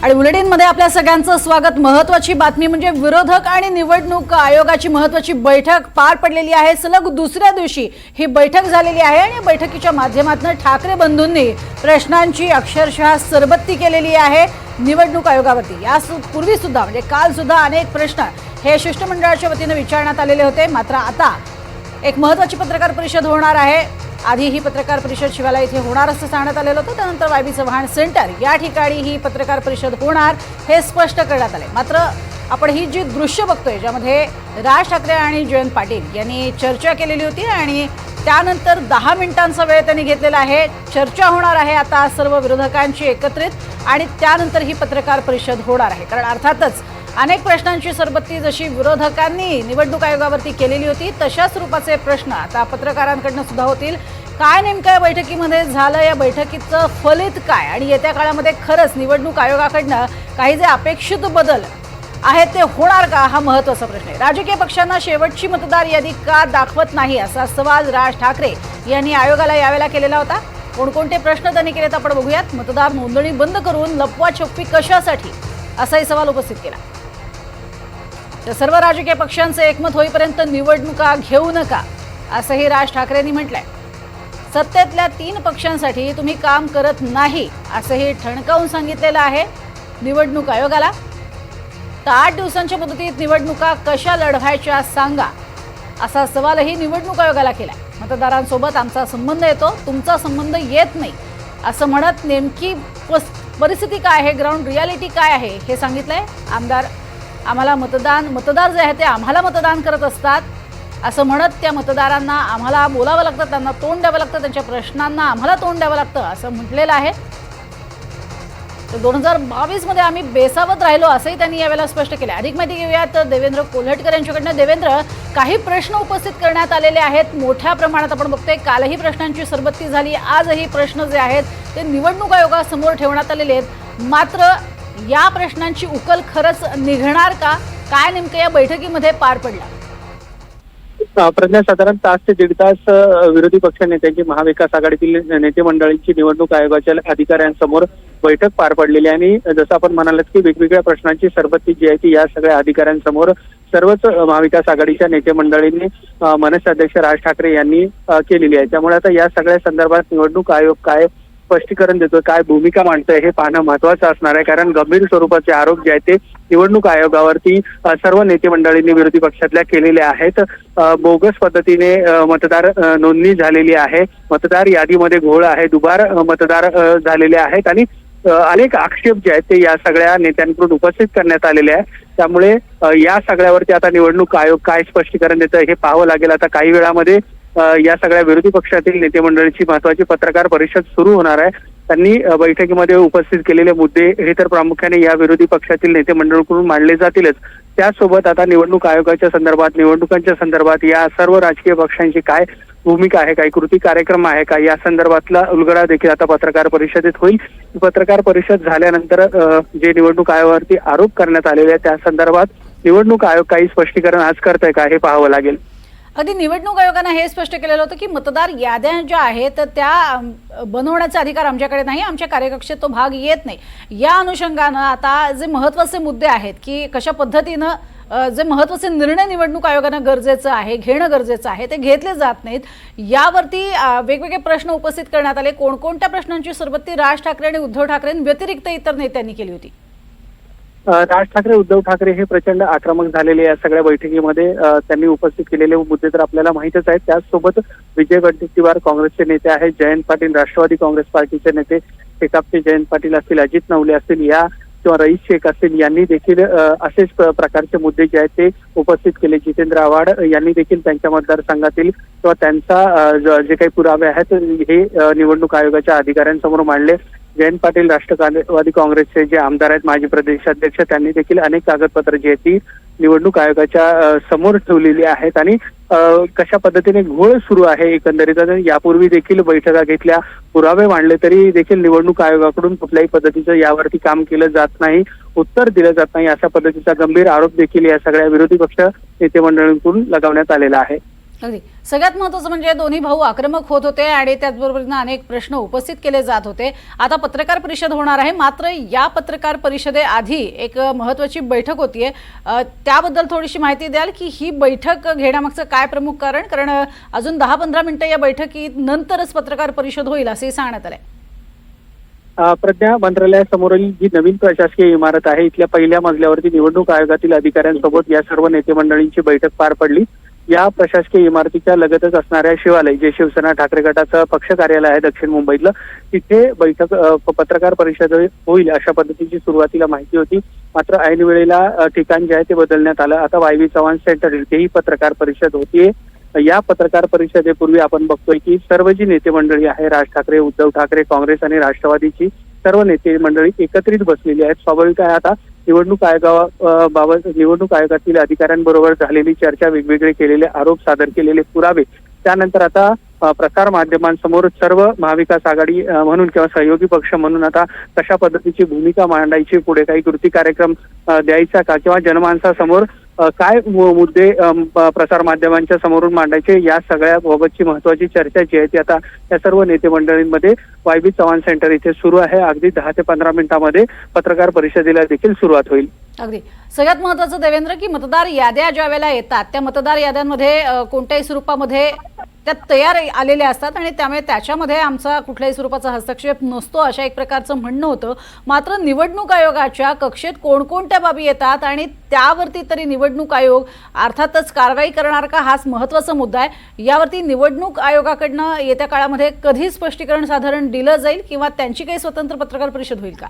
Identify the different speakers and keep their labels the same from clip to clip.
Speaker 1: आणि बुलेटिनमध्ये आपल्या सगळ्यांचं स्वागत। महत्त्वाची बातमी म्हणजे विरोधक आणि निवडणूक आयोगाची महत्त्वाची बैठक पार पडलेली आहे। सलग दुसऱ्या दिवशी ही बैठक झालेली आहे आणि बैठकीच्या माध्यमातून ठाकरे बंधूंनी प्रश्नांची अक्षरशः सरबत्ती केलेली आहे निवडणूक आयोगावरती। यापूर्वी सुद्धा म्हणजे काल सुद्धा अनेक प्रश्न हे शिष्टमंडळाच्या वतीने विचारण्यात आलेले होते। मात्र आता एक महत्त्वाची पत्रकार परिषद होणार आहे। आधी ही पत्रकार परिषद शिवाला इथे होणार असं सांगण्यात आलेलं होतं, त्यानंतर वाय बी चव्हाण सेंटर या ठिकाणी ही पत्रकार परिषद होणार हे स्पष्ट करण्यात आले। मात्र आपण ही जी दृश्य बघतोय ज्यामध्ये राज ठाकरे आणि जयंत पाटील यांनी चर्चा केलेली होती आणि त्यानंतर 10 मिनिटांचा वेळ त्यांनी घेतलेला आहे। चर्चा होणार आहे आता सर्व विरोधकांची एकत्रित आणि त्यानंतर ही पत्रकार परिषद होणार आहे। कारण अर्थातच अनेक प्रश्नांची सरबत्ती जशी विरोधकांनी निवडणूक आयोगावरती केलेली होती तशाच स्वरूपाचे प्रश्न आता पत्रकारांकडून सुद्धा होतील। काय नेमकं या बैठकीमध्ये झालं, या बैठकीचं फलित काय आणि येत्या काळामध्ये खरंच निवडणूक आयोगाकडून काही जे अपेक्षित बदल आहेत ते होणार का, हा महत्त्वाचा प्रश्न आहे। राजकीय पक्षांना शेवटची मतदार यादी का दाखवत नाही असा सवाल राज ठाकरे यांनी आयोगाला यावेळेला केलेला होता। कोणकोणते प्रश्न त्यांनी केलेत आपण बघूयात। मतदार नोंदणी बंद करून लपवाछपवी कशासाठी असाही सवाल उपस्थित केला। तर सर्व राजकीय पक्षांचे एकमत होईपर्यंत निवडणुका घेऊ नका असंही राज ठाकरेंनी म्हटलंय। सत्तेतल्या 3 पक्षांसाठी तुम्ही काम करत नाही असंही ठणकावून सांगितलेलं आहे निवडणूक आयोगाला। तर 8 दिवसांच्या मुदतीत निवडणुका कशा लढवायच्या सांगा असा सवालही निवडणूक आयोगाला केलाय। मतदारांसोबत आमचा संबंध येतो, तुमचा संबंध येत नाही असं म्हणत नेमकी परिस्थिती काय आहे, ग्राउंड रियालिटी काय आहे हे सांगितलंय। मतदार जे आहे ते आम्हाला मतदान करत असतात असं म्हणत त्या मतदारांना आम्हाला बोलावं लागतं, त्यांना तोंड द्यावं लागतं, त्यांच्या प्रश्नांना आम्हाला तोंड द्यावं लागतं असं म्हटलेलं आहे। तर 2022 मध्ये आम्ही बेसावत राहिलो असंही त्यांनी यावेळेला स्पष्ट केलं। अधिक माहिती घेऊयात देवेंद्र कोल्हटकर यांच्याकडनं। देवेंद्र, काही प्रश्न उपस्थित करण्यात आलेले आहेत मोठ्या प्रमाणात, आपण बघतोय कालही प्रश्नांची सरबत्ती झाली, आजही प्रश्न जे आहेत ते निवडणूक आयोगासमोर ठेवण्यात आलेले आहेत। मात्र या प्रश्नांची उकल खरंच निघणार का, काय नेमकं या बैठकीमध्ये पार पडलं?
Speaker 2: प्रज्ञा, साधारण तास ते दीड तास विरोधी पक्ष नेत्यांची महाविकास आघाडीतील नेते मंडळींची निवडणूक आयोगाच्या अधिकाऱ्यांसमोर बैठक पार पडलेली आणि जसं आपण म्हणालात की वेगवेगळ्या प्रश्नांची सरबत्ती जी आहे ती या सगळ्या अधिकाऱ्यांसमोर सर्वच महाविकास आघाडीच्या नेते मंडळींनी मनसे अध्यक्ष राज ठाकरे यांनी केलेली आहे। त्यामुळे आता या सगळ्या संदर्भात निवडणूक आयोग काय स्पष्टीकरण देतोय, काय भूमिका मांडतोय हे पाहणं महत्वाचं असणार आहे। कारण गंभीर स्वरूपाचे आरोप जे आहेत ते निवडणूक आयोगावरती सर्व नेते मंडळींनी विरोधी पक्षातल्या केलेले आहेत। बोगस पद्धतीने मतदार नोंदणी झालेली आहे, मतदार यादीमध्ये घोळ आहे, दुबार मतदार झालेले आहेत आणि अनेक आक्षेप जे आहेत ते या सगळ्या नेत्यांकडून उपस्थित करण्यात आलेले आहे। त्यामुळे या सगळ्यावरती आता निवडणूक आयोग काय स्पष्टीकरण देतं हे पाहावं लागेल। आता काही वेळामध्ये या सगळ्या विरोधी पक्षातील नेते मंडळीची महत्वाची पत्रकार परिषद सुरू होणार आहे। त्यांनी बैठकीमध्ये उपस्थित केलेले मुद्दे हे तर प्रामुख्याने या विरोधी पक्षातील नेते मंडळाकडून मांडले जातीलच, त्याचसोबत आता निवडणूक आयोगाच्या संदर्भात, निवडणुकांच्या संदर्भात या सर्व राजकीय पक्षांची काय भूमिका आहे, काही कृती कार्यक्रम आहे का, या संदर्भातला उलगडा देखील आता पत्रकार परिषदेत होईल। पत्रकार परिषद झाल्यानंतर जे निवडणूक आयोगावरती आरोप करण्यात आलेले आहेत त्या संदर्भात निवडणूक आयोग काही स्पष्टीकरण आज करतंय का हे पाहावं लागेल।
Speaker 1: अगदी निवडणूक आयोगाने हे स्पष्ट केलेलं होतं की मतदार याद्या ज्या आहेत त्या बनवण्याचा अधिकार आमच्याकडे नाही, आमच्या कार्यकक्षेत तो भाग येत नाही। या अनुषंगानं आता जे महत्त्वाचे मुद्दे आहेत की कशा पद्धतीनं जे महत्त्वाचे निर्णय निवडणूक आयोगानं गरजेचं आहे, घेणं गरजेचं आहे ते घेतले जात नाहीत, यावरती वेगवेगळे प्रश्न उपस्थित करण्यात आले। कोणकोणत्या प्रश्नांची सरबत्ती राज ठाकरे आणि उद्धव ठाकरेंव्यतिरिक्त इतर नेत्यांनी केली होती?
Speaker 2: राज ठाकरे, उद्धव ठाकरे हे प्रचंड आक्रमक झालेले या सगळ्या बैठकीमध्ये त्यांनी उपस्थित केलेले मुद्दे तर आपल्याला माहितच आहेत। त्याचसोबत विजय वडेट्टीवार काँग्रेसचे नेते आहेत, जयंत पाटील राष्ट्रवादी काँग्रेस पार्टीचे नेते, शेकापचे जयंत पाटील असतील, अजित नवले असतील या किंवा रईस शेख असतील यांनी देखील असेच प्रकारचे मुद्दे जे आहेत ते उपस्थित केले। जितेंद्र आव्हाड यांनी देखील त्यांच्या मतदारसंघातील किंवा त्यांचा जे काही पुरावे आहेत हे निवडणूक आयोगाच्या अधिकाऱ्यांसमोर मांडले। जयंत पाटील राष्ट्रवादी काँग्रेसचे जे आमदार आहेत, माजी प्रदेशाध्यक्ष, त्यांनी देखील अनेक कागदपत्र जी आहेत ती निवडणूक आयोगाच्या समोर ठेवलेली आहेत आणि कशा पद्धतीने घोळ सुरू आहे एकंदरीत। यापूर्वी देखील बैठका घेतल्या, पुरावे मांडले तरी देखील निवडणूक आयोगाकडून कुठल्याही पद्धतीचं यावरती काम केलं जात नाही, उत्तर दिलं जात नाही, अशा पद्धतीचा गंभीर आरोप देखील या सगळ्या विरोधी पक्ष नेते मंडळींकडून लगावण्यात आलेला आहे।
Speaker 1: अगदी सगळ्यात महत्त्वाचं म्हणजे दोन्ही भाऊ आक्रमक होत होते आणि त्याचबरोबरीने अनेक प्रश्न उपस्थित केले जात होते. आता पत्रकार परिषद होणार आहे, मात्र या पत्रकार परिषदेआधी एक महत्त्वाची बैठक होतीये. त्याबद्दल थोडीशी माहिती द्याल की ही बैठक घेण्यामागचं काय प्रमुख कारण अजून 10-15 मिनिटं या बैठकीत नंतरच पत्रकार परिषद होईल असंही सांगण्यात आलंय.
Speaker 2: प्रज्ञा, मंत्रालयासमोरील जी नवीन प्रशासकीय इमारत आहे इथल्या पहिल्या मजल्यावरती निवडणूक आयोगातील अधिकाऱ्यांसोबत या सर्व नेते मंडळींची बैठक पार पडली. या प्रशासकीय इमारतीच्या लगतच असणाऱ्या शिवालय, जे शिवसेना ठाकरे गटाचं पक्ष कार्यालय आहे दक्षिण मुंबईतलं, तिथे बैठक पत्रकार परिषद होईल अशा पद्धतीची सुरुवातीला माहिती होती. मात्र ऐन वेळेला ठिकाण जे आहे ते बदलण्यात आलं. आता वाय.व्ही. चव्हाण सेंटर इथेही पत्रकार परिषद होतीये. या पत्रकार परिषदेपूर्वी आपण बघतोय की सर्व जी नेते मंडळी आहे, राज ठाकरे, उद्धव ठाकरे, काँग्रेस आणि राष्ट्रवादीची सर्व नेते मंडळी एकत्रित बसलेली आहेत. स्वाभाविक आहे आता निवडणूक आयोगाबाबत निवडणूक आयोगातील अधिकाऱ्यांबरोबर झालेली चर्चा, वेगवेगळे केलेले आरोप, सादर केलेले पुरावे, त्यानंतर आता प्रसार माध्यमांसमोर सर्व महाविकास आघाडी म्हणून किंवा सहयोगी पक्ष म्हणून आता कशा पद्धतीची भूमिका मांडायची, पुढे काही कृती कार्यक्रम द्यायचा का, किंवा जनमानसासमोर काय मुद्दे प्रसार माध्यमांच्या समोरून मांडायचे, या सगळ्या बाबतची महत्वाची चर्चा जी आहे ती आता या सर्व नेते मंडळींमध्ये वाय.व्ही. चव्हाण सेंटर इथे सुरू आहे. अगदी 10 ते 15 मिनिटांमध्ये पत्रकार परिषदेला देखील सुरुवात होईल.
Speaker 1: अगदी सगळ्यात महत्त्वाचं देवेंद्र की मतदार याद्या ज्या वेळेला येतात त्या मतदार याद्यांमध्ये कोणत्याही स्वरूपामध्ये त्या तयार आलेल्या असतात आणि त्यामुळे त्याच्यामध्ये आमचा कुठल्याही स्वरूपाचा हस्तक्षेप नसतो अशा एक प्रकारचं म्हणणं होतं. मात्र निवडणूक आयोगाच्या कक्षेत कोणकोणत्या बाबी येतात आणि त्यावरती तरी निवडणूक आयोग अर्थातच कारवाई करणार का, हाच महत्त्वाचा मुद्दा आहे. यावरती निवडणूक आयोगाकडनं येत्या काळामध्ये कधी स्पष्टीकरण साधारण दिलं जाईल किंवा त्यांची काही स्वतंत्र पत्रकार परिषद होईल का?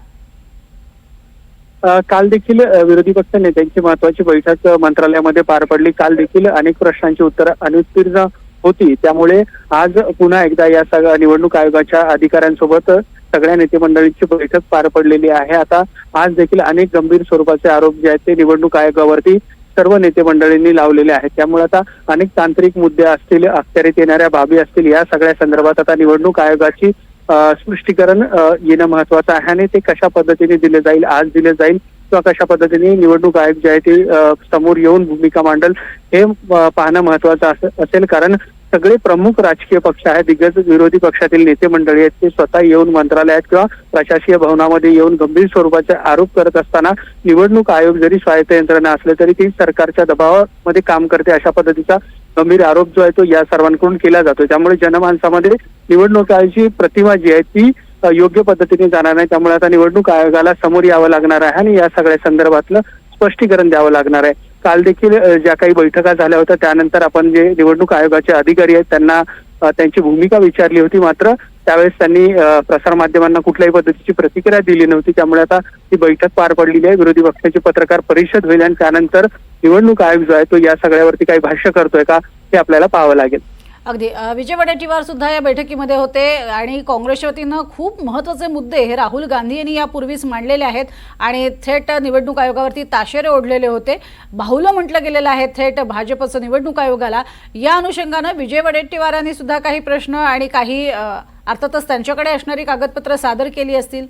Speaker 2: काल देखील विरोधी पक्ष नेत्यांची महत्वाची बैठक मंत्रालयामध्ये पार पडली. काल देखील अनेक प्रश्नांची उत्तरं अनुत्तीर्ण होती. त्यामुळे आज पुन्हा एकदा या सगळ्या निवडणूक आयोगाच्या अधिकाऱ्यांसोबत सगळ्या नेते मंडळींची बैठक पार पडलेली आहे. आता आज देखील अनेक गंभीर स्वरूपाचे आरोप जे आहेत ते निवडणूक आयोगावरती सर्व नेते मंडळींनी लावलेले आहेत. त्यामुळे आता अनेक तांत्रिक मुद्दे असतील, अखत्यारीत येणाऱ्या बाबी असतील, या सगळ्या संदर्भात आता निवडणूक आयोगाची स्पष्टीकरण येणं महत्वाचं आहे आणि ते कशा पद्धतीने दिले जाईल, आज दिले जाईल किंवा कशा पद्धतीने निवडणूक आयोग जे आहे ते समोर येऊन भूमिका मांडल, हे पाहणं महत्वाचं असेल. कारण सगळे प्रमुख राजकीय पक्ष आहेत, दिग्गज विरोधी पक्षातील नेते मंडळी आहेत, ते स्वतः येऊन मंत्रालयात किंवा प्रशासकीय भवनामध्ये येऊन गंभीर स्वरूपाचे आरोप करत असताना निवडणूक आयोग जरी स्वायत्त यंत्रणा असले तरी ती सरकारच्या दबावामध्ये काम करते, अशा पद्धतीचा गंभीर आरोप जो आहे तो या सर्वांकडून केला जातो. त्यामुळे जनमानसामध्ये निवडणूक आयोगाची प्रतिमा जी आहे ती योग्य पद्धतीने जाणार नाही. त्यामुळे आता निवडणूक आयोगाला समोर यावं लागणार आहे आणि या सगळ्या संदर्भातलं स्पष्टीकरण द्यावं लागणार आहे. काल देखील ज्या काही बैठका झाल्या होत्या त्यानंतर आपण जे निवडणूक आयोगाचे अधिकारी आहेत त्यांना त्यांची भूमिका विचारली होती. मात्र त्यावेळेस त्यांनी प्रसारमाध्यमांना कुठल्याही पद्धतीची प्रतिक्रिया दिली नव्हती. त्यामुळे आता ही बैठक पार पडलेली आहे. विरोधी पक्षाची पत्रकार परिषद होईल आणि त्यानंतर निवडणूक आयोग जो आहे तो या सगळ्यावरती काही भाष्य करतोय का हे आपल्याला पाहावं लागेल.
Speaker 1: अगदी विजय वडेट्टीवार सुद्धा या बैठकीमध्ये होते आणि काँग्रेसच्या वतीनं खूप महत्त्वाचे मुद्दे हे राहुल गांधी यांनी यापूर्वीच मांडलेले आहेत आणि थेट निवडणूक आयोगावरती ताशेरे ओढलेले होते. बाहुलं म्हटलं गेलेलं आहे थेट भाजपचं निवडणूक आयोगाला. या अनुषंगानं विजय वडेट्टीवारांनी सुद्धा काही प्रश्न आणि काही अर्थातच त्यांच्याकडे असणारी कागदपत्र सादर केली असतील.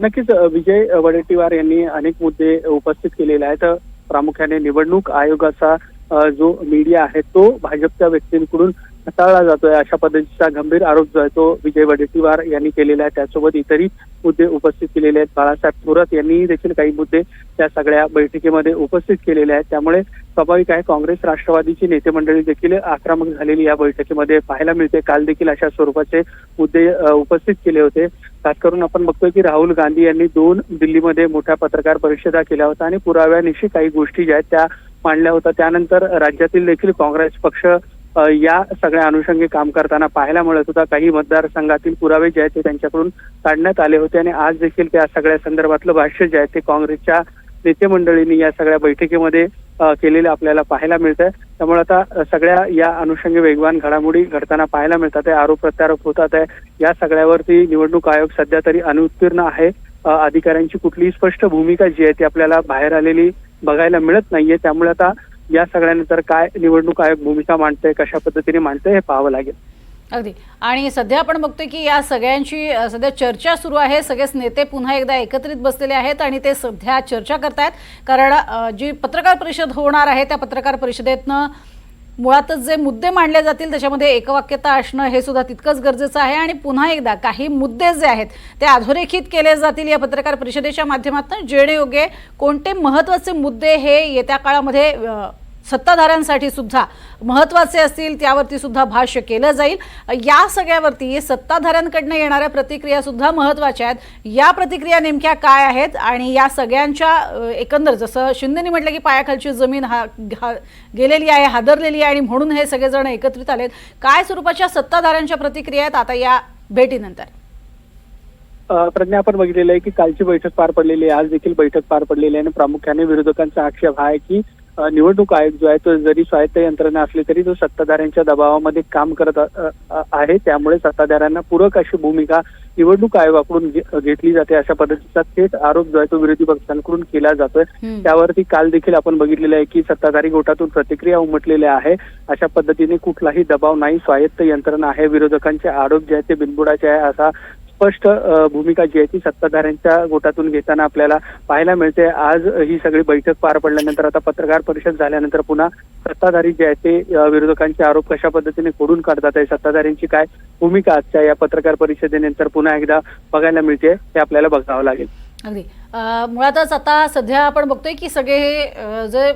Speaker 2: नक्कीच विजय वडेट्टीवार यांनी अनेक मुद्दे उपस्थित केलेले आहेत. प्रामुख्याने निवडणूक आयोगाचा जो मीडिया आहे तो भाजपच्या व्यक्तींकडून हाताळला जातोय, अशा पद्धतीचा गंभीर आरोप जो आहे तो विजय वडेट्टीवार यांनी केलेला आहे. त्यासोबत इतरही मुद्दे उपस्थित केलेले आहेत. बाळासाहेब थोरात यांनी देखील काही मुद्दे त्या सगळ्या बैठकीमध्ये उपस्थित केलेले आहेत. त्यामुळे स्वाभाविक आहे काँग्रेस राष्ट्रवादीची नेते मंडळी देखील आक्रमक झालेली या बैठकीमध्ये पाहायला मिळते. काल देखील अशा स्वरूपाचे मुद्दे उपस्थित केले होते. खास करून आपण बघतोय की राहुल गांधी यांनी 2 दिल्लीमध्ये मोठ्या पत्रकार परिषदा केल्या होत्या आणि पुराव्यानिशी काही गोष्टी ज्या आहेत त्या मांडल्या होत्या. त्यानंतर राज्यातील देखील काँग्रेस पक्ष या सगळ्या अनुषंगी काम करताना पाहायला मिळत होता. काही मतदारसंघातील पुरावे जे आहेत ते त्यांच्याकडून काढण्यात आले होते आणि आज देखील त्या सगळ्या संदर्भातलं भाष्य जे आहे ते काँग्रेसच्या नेते मंडळींनी या सगळ्या बैठकीमध्ये केलेलं आपल्याला पाहायला मिळत आहे. त्यामुळे आता सगळ्या या अनुषंगी वेगवान घडामोडी घडताना पाहायला मिळतात आहे. आरोप प्रत्यारोप होतात आहे. या सगळ्यावरती निवडणूक आयोग सध्या तरी अनुत्तीर्ण आहे. अधिकाऱ्यांची कुठलीही स्पष्ट भूमिका जी आहे ती आपल्याला बाहेर आलेली बघायला मिळत नाहीये. त्यामुळे आता या सगळ्यानंतर काय निवडणूक आयोग भूमिका मांडतोय, कशा पद्धतीने मांडतोय हे पाहावं लागेल.
Speaker 1: अगदी आणि सध्या आपण बघतोय की या सगळ्यांची सध्या चर्चा सुरू आहे. सगळेच नेते पुन्हा एकदा एकत्रित बसलेले आहेत आणि ते सध्या चर्चा करतायत. कारण जी पत्रकार परिषद होणार आहे त्या पत्रकार परिषदेतनं मुळातच जे मुद्दे मांडले जातील त्याच्यामध्ये एकवाक्यता असणं हे सुद्धा तितकंच गरजेचं आहे आणि पुन्हा एकदा काही मुद्दे जे आहेत ते अधोरेखित केले जातील या पत्रकार परिषदेच्या माध्यमातून, जेणेयोगे कोणते महत्त्वाचे मुद्दे हे येत्या काळामध्ये सत्ताधाऱ्यांसाठी सुद्धा महत्त्वाचे असतील त्यावरती सुद्धा भाष्य केलं जाईल। या सगळ्यावरती सत्ताधाऱ्यांकडून येणाऱ्या प्रतिक्रिया सुद्धा महत्त्वाच्या आहेत। या प्रतिक्रिया नेमक्या काय आहेत आणि या सगळ्यांच्या एकंदर जसं शिंदेनी म्हटलं की पायाखालची जमीन गेलेली आहे, हादरलेली आहे आणि म्हणून हे सगळेजण एकत्रित आलेत, काय स्वरूपाच्या सत्ताधाऱ्यांच्या प्रतिक्रिया आहेत आता या भेटीनंतर?
Speaker 2: प्रज्ञा, आपण बघितलेलं आहे की कालची बैठक पार पडलेली आहे, आज देखील बैठक पार पडलेली आहे आणि प्रामुख्याने विरोधकांचा आक्षेप हा आहे की निवडणूक आयोग जो आहे तो जरी स्वायत्त यंत्रणा असली तरी तो सत्ताधाऱ्यांच्या दबावामध्ये काम करत आहे, त्यामुळे सत्ताधाऱ्यांना पूरक अशी भूमिका निवडणूक आयोगाकडून घेतली जाते अशा पद्धतीचा थेट आरोप जो आहे तो विरोधी पक्षांकडून केला जातोय। त्यावरती काल देखील आपण बघितलेलं आहे की सत्ताधारी गटातून प्रतिक्रिया उमटलेल्या आहे। अशा पद्धतीने कुठलाही दबाव नाही, स्वायत्त यंत्रणा आहे, विरोधकांचे आरोप जे आहेत ते बिनबुडाचे आहे असा स्पष्ट भूमिका जी आहे ती सत्ताधाऱ्यांच्या गोटातून घेताना आपल्याला पाहायला मिळते। आज ही सगळी बैठक पार पडल्यानंतर आता पत्रकार परिषद झाल्यानंतर पुन्हा सत्ताधारी जे आहेत ते विरोधकांचे आरोप कशा पद्धतीने खोडून काढतात आहे, सत्ताधाऱ्यांची काय भूमिका आजच्या या पत्रकार परिषदेनंतर पुन्हा एकदा बघायला मिळते हे आपल्याला बघावं लागेल।
Speaker 1: अगदी मुळातच आता सध्या आपण बघतोय की सगळे हे जे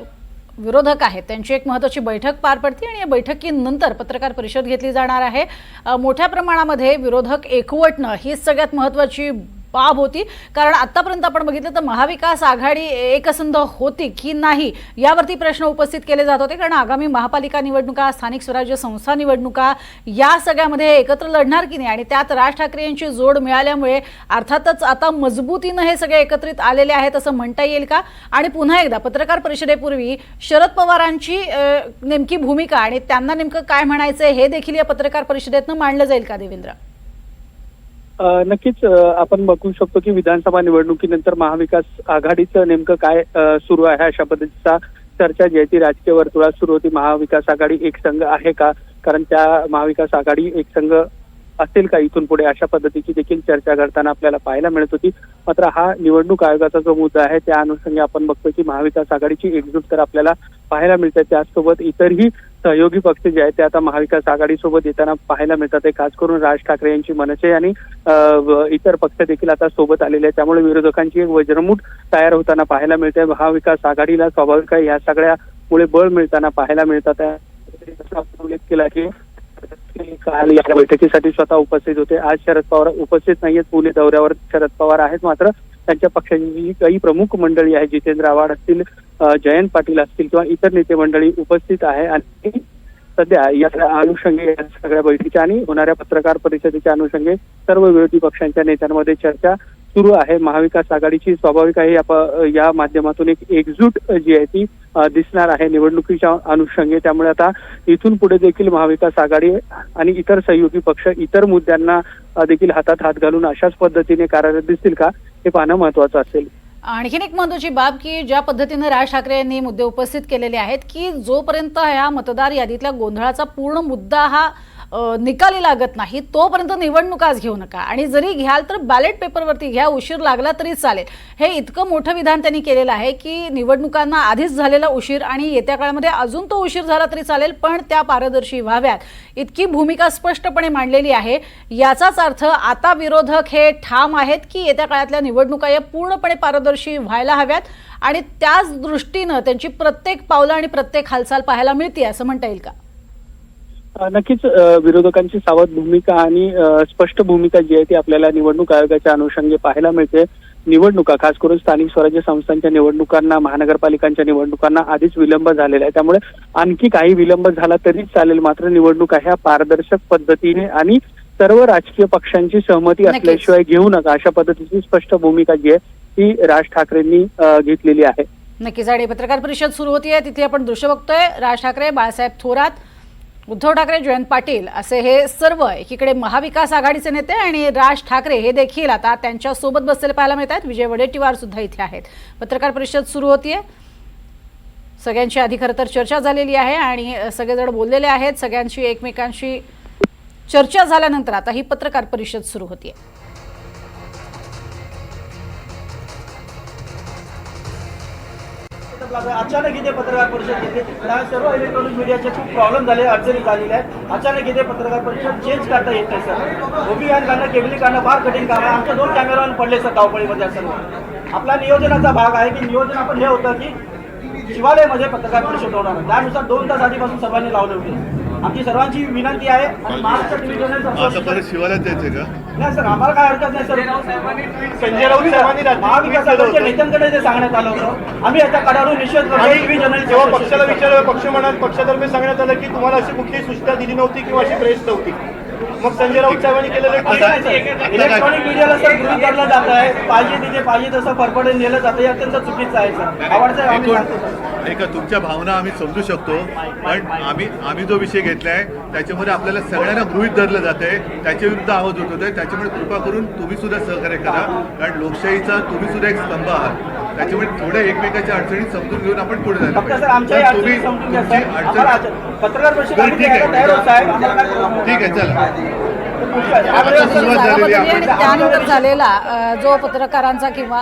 Speaker 1: विरोधक आहेत त्यांची एक महत्त्वाची बैठक पार पडते आणि या बैठकीनंतर पत्रकार परिषद घेतली जाणार आहे। मोठ्या प्रमाणामध्ये विरोधक एकवटणं ही सगळ्यात महत्त्वाची बाब होती, कारण आतापर्यंत आपण बघितलं तर महाविकास आघाडी एकसंध होती की नाही यावरती प्रश्न उपस्थित केले जात होते, कारण आगामी महापालिका निवडणुका, स्थानिक स्वराज्य संस्था निवडणुका या सगळ्यामध्ये एकत्र लढणार की नाही आणि त्यात राज ठाकरे यांची जोड मिळाल्यामुळे अर्थातच आता मजबूतीनं हे सगळे एकत्रित आलेले आहेत असं म्हणता येईल का? आणि पुन्हा एकदा पत्रकार परिषदेपूर्वी शरद पवारांची नेमकी भूमिका आणि त्यांना नेमकं काय म्हणायचं हे देखील या पत्रकार परिषदेतनं मांडलं जाईल का देवेंद्र?
Speaker 2: नक्कीच आपण बघू शकतो की विधानसभा निवडणुकीनंतर महाविकास आघाडीचं नेमकं काय सुरू आहे अशा पद्धतीचा चर्चा जी आहे ती राजकीय वर्तुळात सुरू होती। महाविकास आघाडी एक संघ आहे का, कारण त्या महाविकास आघाडी एक संघ असेल का इथून पुढे अशा पद्धतीची देखील चर्चा करताना आपल्याला पाहायला मिळत होती। मात्र हा निवडणूक आयोगाचा जो मुद्दा आहे त्या अनुषंगी आपण बघतो की महाविकास आघाडीची एकजूट तर आपल्याला पाहायला मिळते, त्याचसोबत इतरही सहयोगी पक्ष जे आहेत ते आता महाविकास आघाडीसोबत येताना पाहायला मिळतात। खास करून राज ठाकरे यांची मनसे आणि इतर पक्ष देखील आता सोबत आलेले आहेत, त्यामुळे विरोधकांची एक वज्रमूठ तयार होताना पाहायला मिळते। महाविकास आघाडीला स्वाभाविक आहे या सगळ्यामुळे बळ मिळताना पाहायला मिळतात। उल्लेख केला की काल या बैठकीसाठी स्वतः उपस्थित होते, आज शरद पवार उपस्थित नाहीयेत, पुणे दौऱ्यावर शरद पवार आहेत, मात्र त्यांच्या पक्षाची काही प्रमुख मंडळी आहे, जितेंद्र आव्हाड असतील, जयंत पाटील असतील किंवा इतर नेते मंडळी उपस्थित आहे आणि सध्या या अनुषंगे सगळ्या बैठकीच्या आणि होणाऱ्या पत्रकार परिषदेच्या अनुषंगे सर्व विरोधी पक्षांच्या नेत्यांमध्ये चर्चा सुरू आहे। महाविकास आघाडीची स्वाभाविक आहे या माध्यमातून एक एकजूट जी आहे ती दिसणार आहे निवडणुकीच्या अनुषंगे, त्यामुळे आता इथून पुढे देखील महाविकास आघाडी आणि इतर सहयोगी पक्ष इतर मुद्द्यांना देखील हातात हात घालून अशाच पद्धतीने कार्यरत दिसतील का हे पाहणं महत्त्वाचं असेल।
Speaker 1: आणखीन एक महत्त्वाची बाब की ज्या पद्धतीने राज ठाकरे यांनी मुद्दे उपस्थित केलेले आहेत की जोपर्यंत ह्या मतदार यादीतल्या गोंधळाचा पूर्ण मुद्दा हा निकाली लागत नाही तोपर्यंत निवडणुकाच घेऊ नका आणि जरी घ्याल तर बॅलेट पेपरवरती घ्या, उशीर लागला तरी चालेल। हे इतकं मोठं विधान त्यांनी केलेलं आहे की निवडणुकांना आधीच झालेला उशीर आणि येत्या काळामध्ये अजून तो उशीर झाला तरी चालेल पण त्या पारदर्शी व्हाव्यात, इतकी भूमिका स्पष्टपणे मांडलेली आहे। याचाच अर्थ आता विरोधक हे ठाम आहेत की येत्या काळातल्या निवडणुका या पूर्णपणे पारदर्शी व्हायला हव्यात आणि त्याच दृष्टीनं त्यांची प्रत्येक पावलं आणि प्रत्येक हालचाल पाहायला मिळते असं म्हणता येईल का?
Speaker 2: नक्कीच विरोधकांची सावध भूमिका आणि स्पष्ट भूमिका जी आहे ती आपल्याला निवडणूक आयोगाच्या अनुषंगे पाहायला मिळते। निवडणुका खास करून स्थानिक स्वराज्य संस्थांच्या निवडणुकांना, महानगरपालिकांच्या निवडणुकांना आधीच विलंब झालेला आहे, त्यामुळे आणखी काही विलंब झाला तरी चालेल, मात्र निवडणुका ह्या पारदर्शक पद्धतीने आणि सर्व राजकीय पक्षांची सहमती असल्याशिवाय घेऊ नका अशा पद्धतीची स्पष्ट भूमिका जी आहे ती राज ठाकरेंनी घेतलेली आहे।
Speaker 1: नक्कीच आणि पत्रकार परिषद सुरू होतीये तिथे आपण दृश्य बघतोय, राज ठाकरे, बाळासाहेब थोरात, उद्धव ठाकरे, जयंत पाटील असे हे सर्व एकीकडे महाविकास आघाडीचे नेते आणि राज ठाकरे हे देखील आता त्यांच्या सोबत बसलेले पाहायला मिळत आहेत। विजय वडेट्टीवार सुद्धा इथे आहेत। पत्रकार परिषद सुरू होतीये, सगळ्यांची आधी खरं तर चर्चा झालेली आहे आणि सगळेजण बोललेले आहेत, सगळ्यांशी एकमेकांशी चर्चा झाल्यानंतर आता ही पत्रकार परिषद सुरू होतीये।
Speaker 3: म्हटलं तर अचानक इथे पत्रकार परिषद घेतली. त्या सर्व इलेक्ट्रॉनिक मीडियाचे खूप प्रॉब्लेम झाले, अडचणी झालेल्या आहेत. अचानक इथे पत्रकार परिषद चेंज करता येत नाही सर. ओबी व्हॅन काढणं, केबली काढणं फार कठीण काम आहे. आमचे 2 कॅमेरामॅन पडले सर धावपळीमध्ये. सर्व आपला नियोजनाचा भाग आहे की नियोजन आपण हे होतं की शिवालयामध्ये पत्रकार परिषद होणार. त्यानुसार 2 तास आधीपासून सर्वांनी लावले होते. आमची सर्वांची विनंती आहे आणि महाराष्ट्र टीव्ही चॅनल
Speaker 4: शिवालयात जायचंय का?
Speaker 3: नाही सर, आम्हाला काय हरकत नाही सर. संजय राऊत साहेबांनी महाविकास आघाडीच्या नेत्यांकडे ते सांगण्यात आलं होतं. आम्ही याच्या कडाडून निषेध करतो. टीव्ही चॅनल
Speaker 5: जेव्हा पक्षाला विचारलं, पक्षातर्फे सांगण्यात आलं की तुम्हाला अशी कुठलीही सूचना दिली नव्हती किंवा अशी प्रेस नव्हती. मग संजय राऊत साहेबांनी केलेलं
Speaker 3: इलेक्ट्रॉनिक मीडियाला सर गृहीत धरलं जात आहे. पाहिजे तिथे पाहिजे तसं फरफडे नेलं जातं. हे अत्यंत चुकीचं आहे सर. आवडतं आम्ही सांगतो.
Speaker 4: ऐका, तुमच्या भावना आम्ही समजू शकतो, पण आम्ही जो विषय घेतलाय त्याच्यामध्ये आपल्याला सगळ्यांना गृहीत धरलं जात आहे, त्याच्या विरुद्ध आवाज होत होते. त्याच्यामुळे कृपा करून तुम्ही सुद्धा सहकार्य करा, कारण लोकशाहीचा तुम्ही सुद्धा एक स्तंभ आहात. त्याच्यामुळे थोड्या एकमेकाच्या अडचणी समजून घेऊन आपण पुढे जायला
Speaker 3: फक्त सर आमच्या
Speaker 4: तुम्ही
Speaker 3: समजून घ्या
Speaker 4: तुमची
Speaker 3: सर.
Speaker 4: अडचण
Speaker 3: पत्रकार परिषद
Speaker 4: बरं, ठीक आहे.
Speaker 3: तयार होत आहे. आम्हाला काय problem नाही.
Speaker 4: ठीक आहे, चला.
Speaker 3: आता
Speaker 4: सुरुवात
Speaker 1: जागा
Speaker 4: झालेली
Speaker 1: बदलली
Speaker 4: आहे.
Speaker 1: आणि त्यानंतर झालेला जो पत्रकारांचा किंवा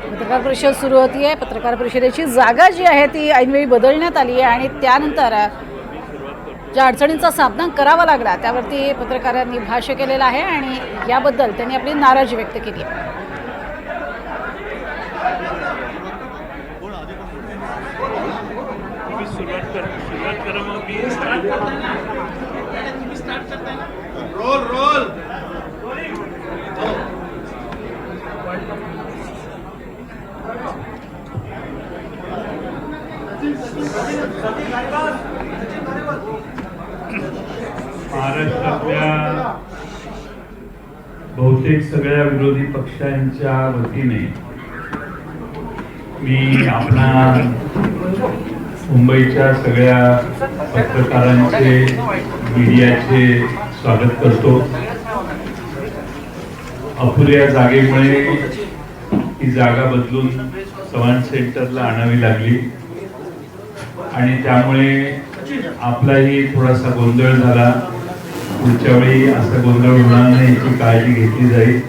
Speaker 1: पत्रकार परिषद सुरू होतीये. पत्रकार परिषदेची जागा जी आहे ती ऐनवेळी बदलण्यात आली आहे आणि त्यानंतर ज्या अडचणींचा सामना करावा लागला त्यावरती पत्रकारांनी भाष्य केलेलं आहे आणि याबद्दल त्यांनी आपली नाराजी व्यक्त केली आहे.
Speaker 6: महाराष्ट्रातल्या बहुतेक सगळ्या विरोधी पक्षांच्या वतीने मी आपल्या मुंबईच्या सगळ्या पत्रकारांचे, मीडियाचे स्वागत करतो. अपुऱ्या जागेमुळे ही जागा बदलून चव्हाण सेंटरला आणावी लागली आणि त्यामुळे आपलाही थोडासा गोंधळ झाला. पुढच्या वेळी असा गोंधळ होणार नाही याची काळजी घेतली जाईल.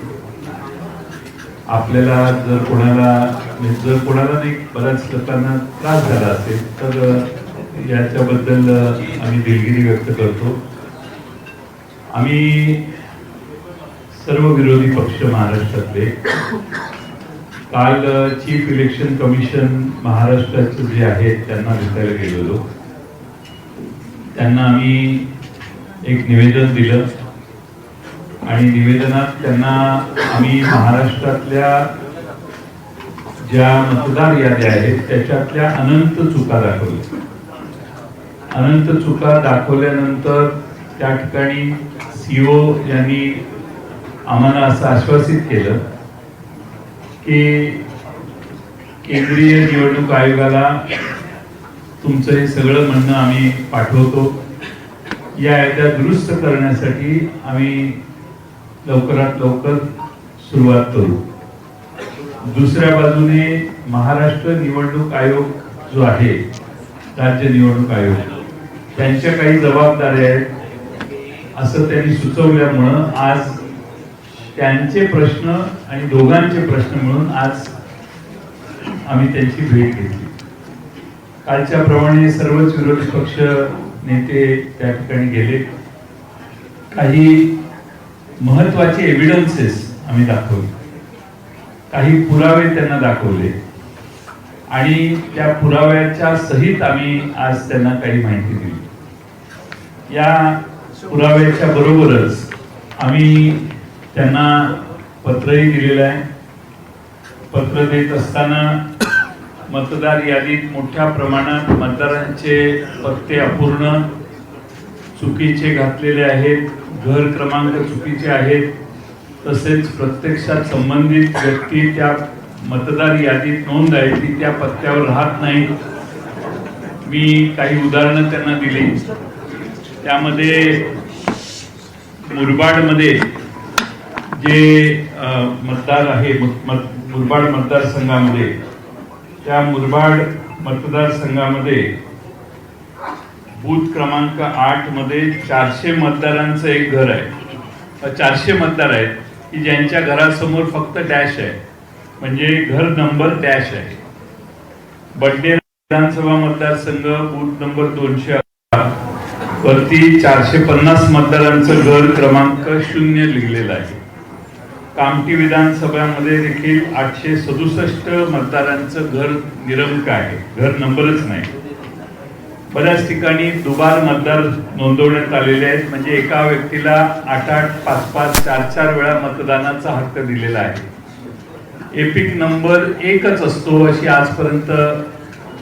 Speaker 6: आपल्याला जर कोणाला नाही, बऱ्याच लोकांना त्रास झाला असेल तर याच्याबद्दल आम्ही दिलगिरी व्यक्त करतो. आम्ही सर्व विरोधी पक्ष महाराष्ट्रातले काल चीफ इलेक्शन कमिशन महाराष्ट्राचे जे आहेत त्यांना भेटायला गेलेलो. त्यांना आम्ही एक निवेदन दिलं आणि निवेदनात त्यांना आम्ही महाराष्ट्रातल्या ज्या मतदार याद्या आहेत त्याच्यातल्या अनंत चुका दाखवल्या. अनंत चुका दाखवल्यानंतर त्या ठिकाणी सीओ यांनी आम्हाला असं आश्वासित केलं की केंद्रीय निवडणूक आयोगाला तुमचं हे सगळं म्हणणं आम्ही पाठवतो. या याद्या दुरुस्त करण्यासाठी आम्ही लवकरात लवकर सुरुवात करू. दुसऱ्या बाजूने महाराष्ट्र निवडणूक आयोग जो आहे, राज्य निवडणूक आयोग, त्यांच्या काही जबाबदाऱ्या आहेत असं त्यांनी सुचवल्यामुळं आज त्यांचे प्रश्न आणि दोघांचे प्रश्न म्हणून आज आम्ही त्यांची भेट घेतली. कालच्या प्रमाणे सर्वच विरोधी पक्ष नेते त्या ठिकाणी गेले. काही महत्वाचे एव्हिडन्सेस आम्ही दाखवले, काही पुरावे त्यांना दाखवले आणि त्या पुराव्याच्या सहित आम्ही आज त्यांना काही माहिती दिली. या पुराव्याच्या बरोबरच आम्ही त्यांना पत्रही दिलेलं आहे. पत्र देत असताना मतदार यादीत मोठ्या प्रमाणात मतदारांचे पत्ते अपूर्ण, चुकीचे घातलेले आहेत, घर क्रमांक चुकीचे आहेत, तसेच प्रत्यक्षात संबंधित व्यक्ती त्या मतदार यादीत नोंद आहे ती त्या पत्त्यावर राहत नाही. मी काही उदाहरणं त्यांना दिली. त्यामध्ये मुरबाडमध्ये जे मतदार आहे, मुरबाड मतदारसंघामध्ये, त्या मुरबाड मतदारसंघामध्ये बूथ क्रमांक 8 मध्ये 400 मतदारांचं एक घर आहे. 400 मतदार आहेत की ज्यांच्या घरासमोर फक्त डॅश आहे, म्हणजे घर नंबर डॅश आहे. बड्डे विधानसभा मतदारसंघ बूथ नंबर 211 वरती 450 मतदारांचं घर क्रमांक 0 लिहिलेलं आहे. कामठी विधानसभामध्ये देखील 867 मतदारांचं घर निरंक आहे, घर नंबरच नाही. बऱ्याच ठिकाणी दुबार मतदार नोंदवण्यात आलेले आहेत, म्हणजे एका व्यक्तीला 8-8, 5-5, 4-4 वेळा मतदानाचा हक्क दिलेला आहे. एपिक नंबर एकच असतो अशी आजपर्यंत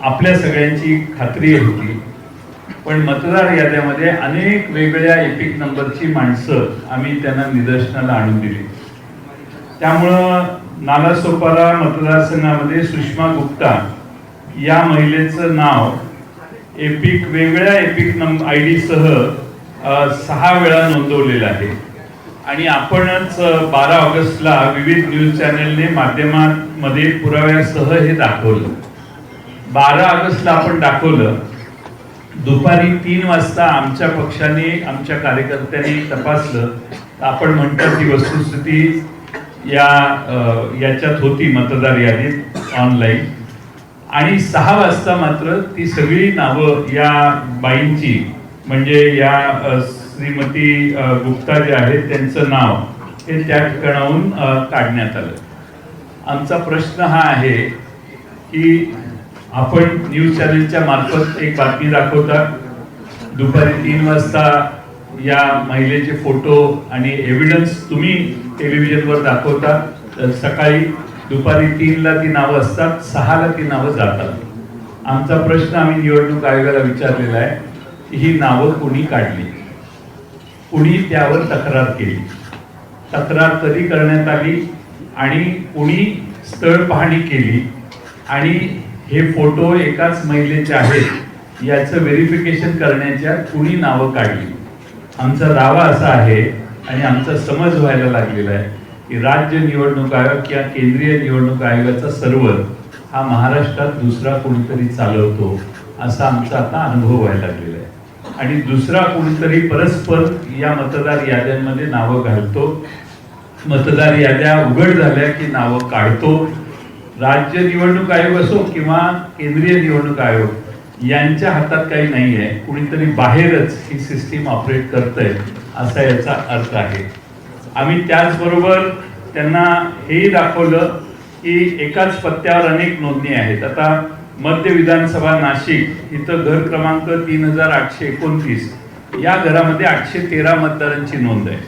Speaker 6: आपल्या सगळ्यांची खात्री होती, पण मतदार याद्यामध्ये अनेक वेगवेगळ्या एपिक नंबरची माणसं आम्ही त्यांना निदर्शनाला आणून दिली. त्यामुळं नालासोपारा मतदारसंघामध्ये सुषमा गुप्ता या महिलेचं नाव एपिक वेगळ्या एपिक नंबर ID सह 6 वेळा नोंदवलेलं आहे. आणि आपणच 12 ऑगस्टला विविध न्यूज चॅनलने माध्यमांमध्ये पुराव्यासह हे दाखवलं. 12 ऑगस्टला आपण दाखवलं. दुपारी 3 वाजता आमच्या पक्षाने, आमच्या कार्यकर्त्यांनी तपासलं. आपण म्हणतात ती वस्तुस्थिती याच्यात होती मतदार यादीत ऑनलाईन. आणि 6 वाजता मात्र ती सगळी नावं या बाईंची, म्हणजे या श्रीमती गुप्ता जे आहेत त्यांचं नाव हे त्या ठिकाणाहून काढण्यात आलं. आमचा प्रश्न हा आहे की आपण न्यूज चॅनलच्या मार्फत एक बातमी दाखवता, दुपारी 3 वाजता या महिलेचे फोटो आणि एव्हिडन्स तुम्ही टेलिव्हिजनवर दाखवता, सकाळी दुपारी 3ला ती नावं असतात, 6ला ती नावं जातात. आमचा प्रश्न आम्ही निवडणूक आयोगाला विचारलेला आहे की ही नावं कोणी काढली, कुणी त्यावर तक्रार केली, तक्रार कधी करण्यात आली आणि कुणी स्थळ पाहणी केली, आणि हे फोटो एकाच महिलेचे आहेत याचं व्हेरिफिकेशन करण्याच्या कुणी नावं काढली. आमचा दावा असा आहे आणि आमचा समज व्हायला लागलेला आहे की राज्य निवडणूक आयोग किंवा केंद्रीय निवडणूक आयोगाचा सर्व्हर हा महाराष्ट्रात दुसरा कोणीतरी चालवतो असा आमचा आता अनुभव व्हायला लागलेला आहे. आणि दुसरा कोणीतरी परस्पर या मतदार याद्यांमध्ये नावं घालतो, मतदार याद्या उघड झाल्या की नावं काढतो. राज्य निवडणूक आयोग असो किंवा केंद्रीय निवडणूक आयोग यांच्या हातात काही नाही आहे, कुणीतरी बाहेरच ही सिस्टीम ऑपरेट करतंय असा याचा अर्थ आहे. आम्ही त्याचबरोबर त्यांना हेही दाखवलं की एकाच पत्त्यावर अनेक नोंदणी आहेत. आता मध्य विधानसभा नाशिक इथं घर क्रमांक 3829 या घरामध्ये 813 मतदारांची नोंद आहे.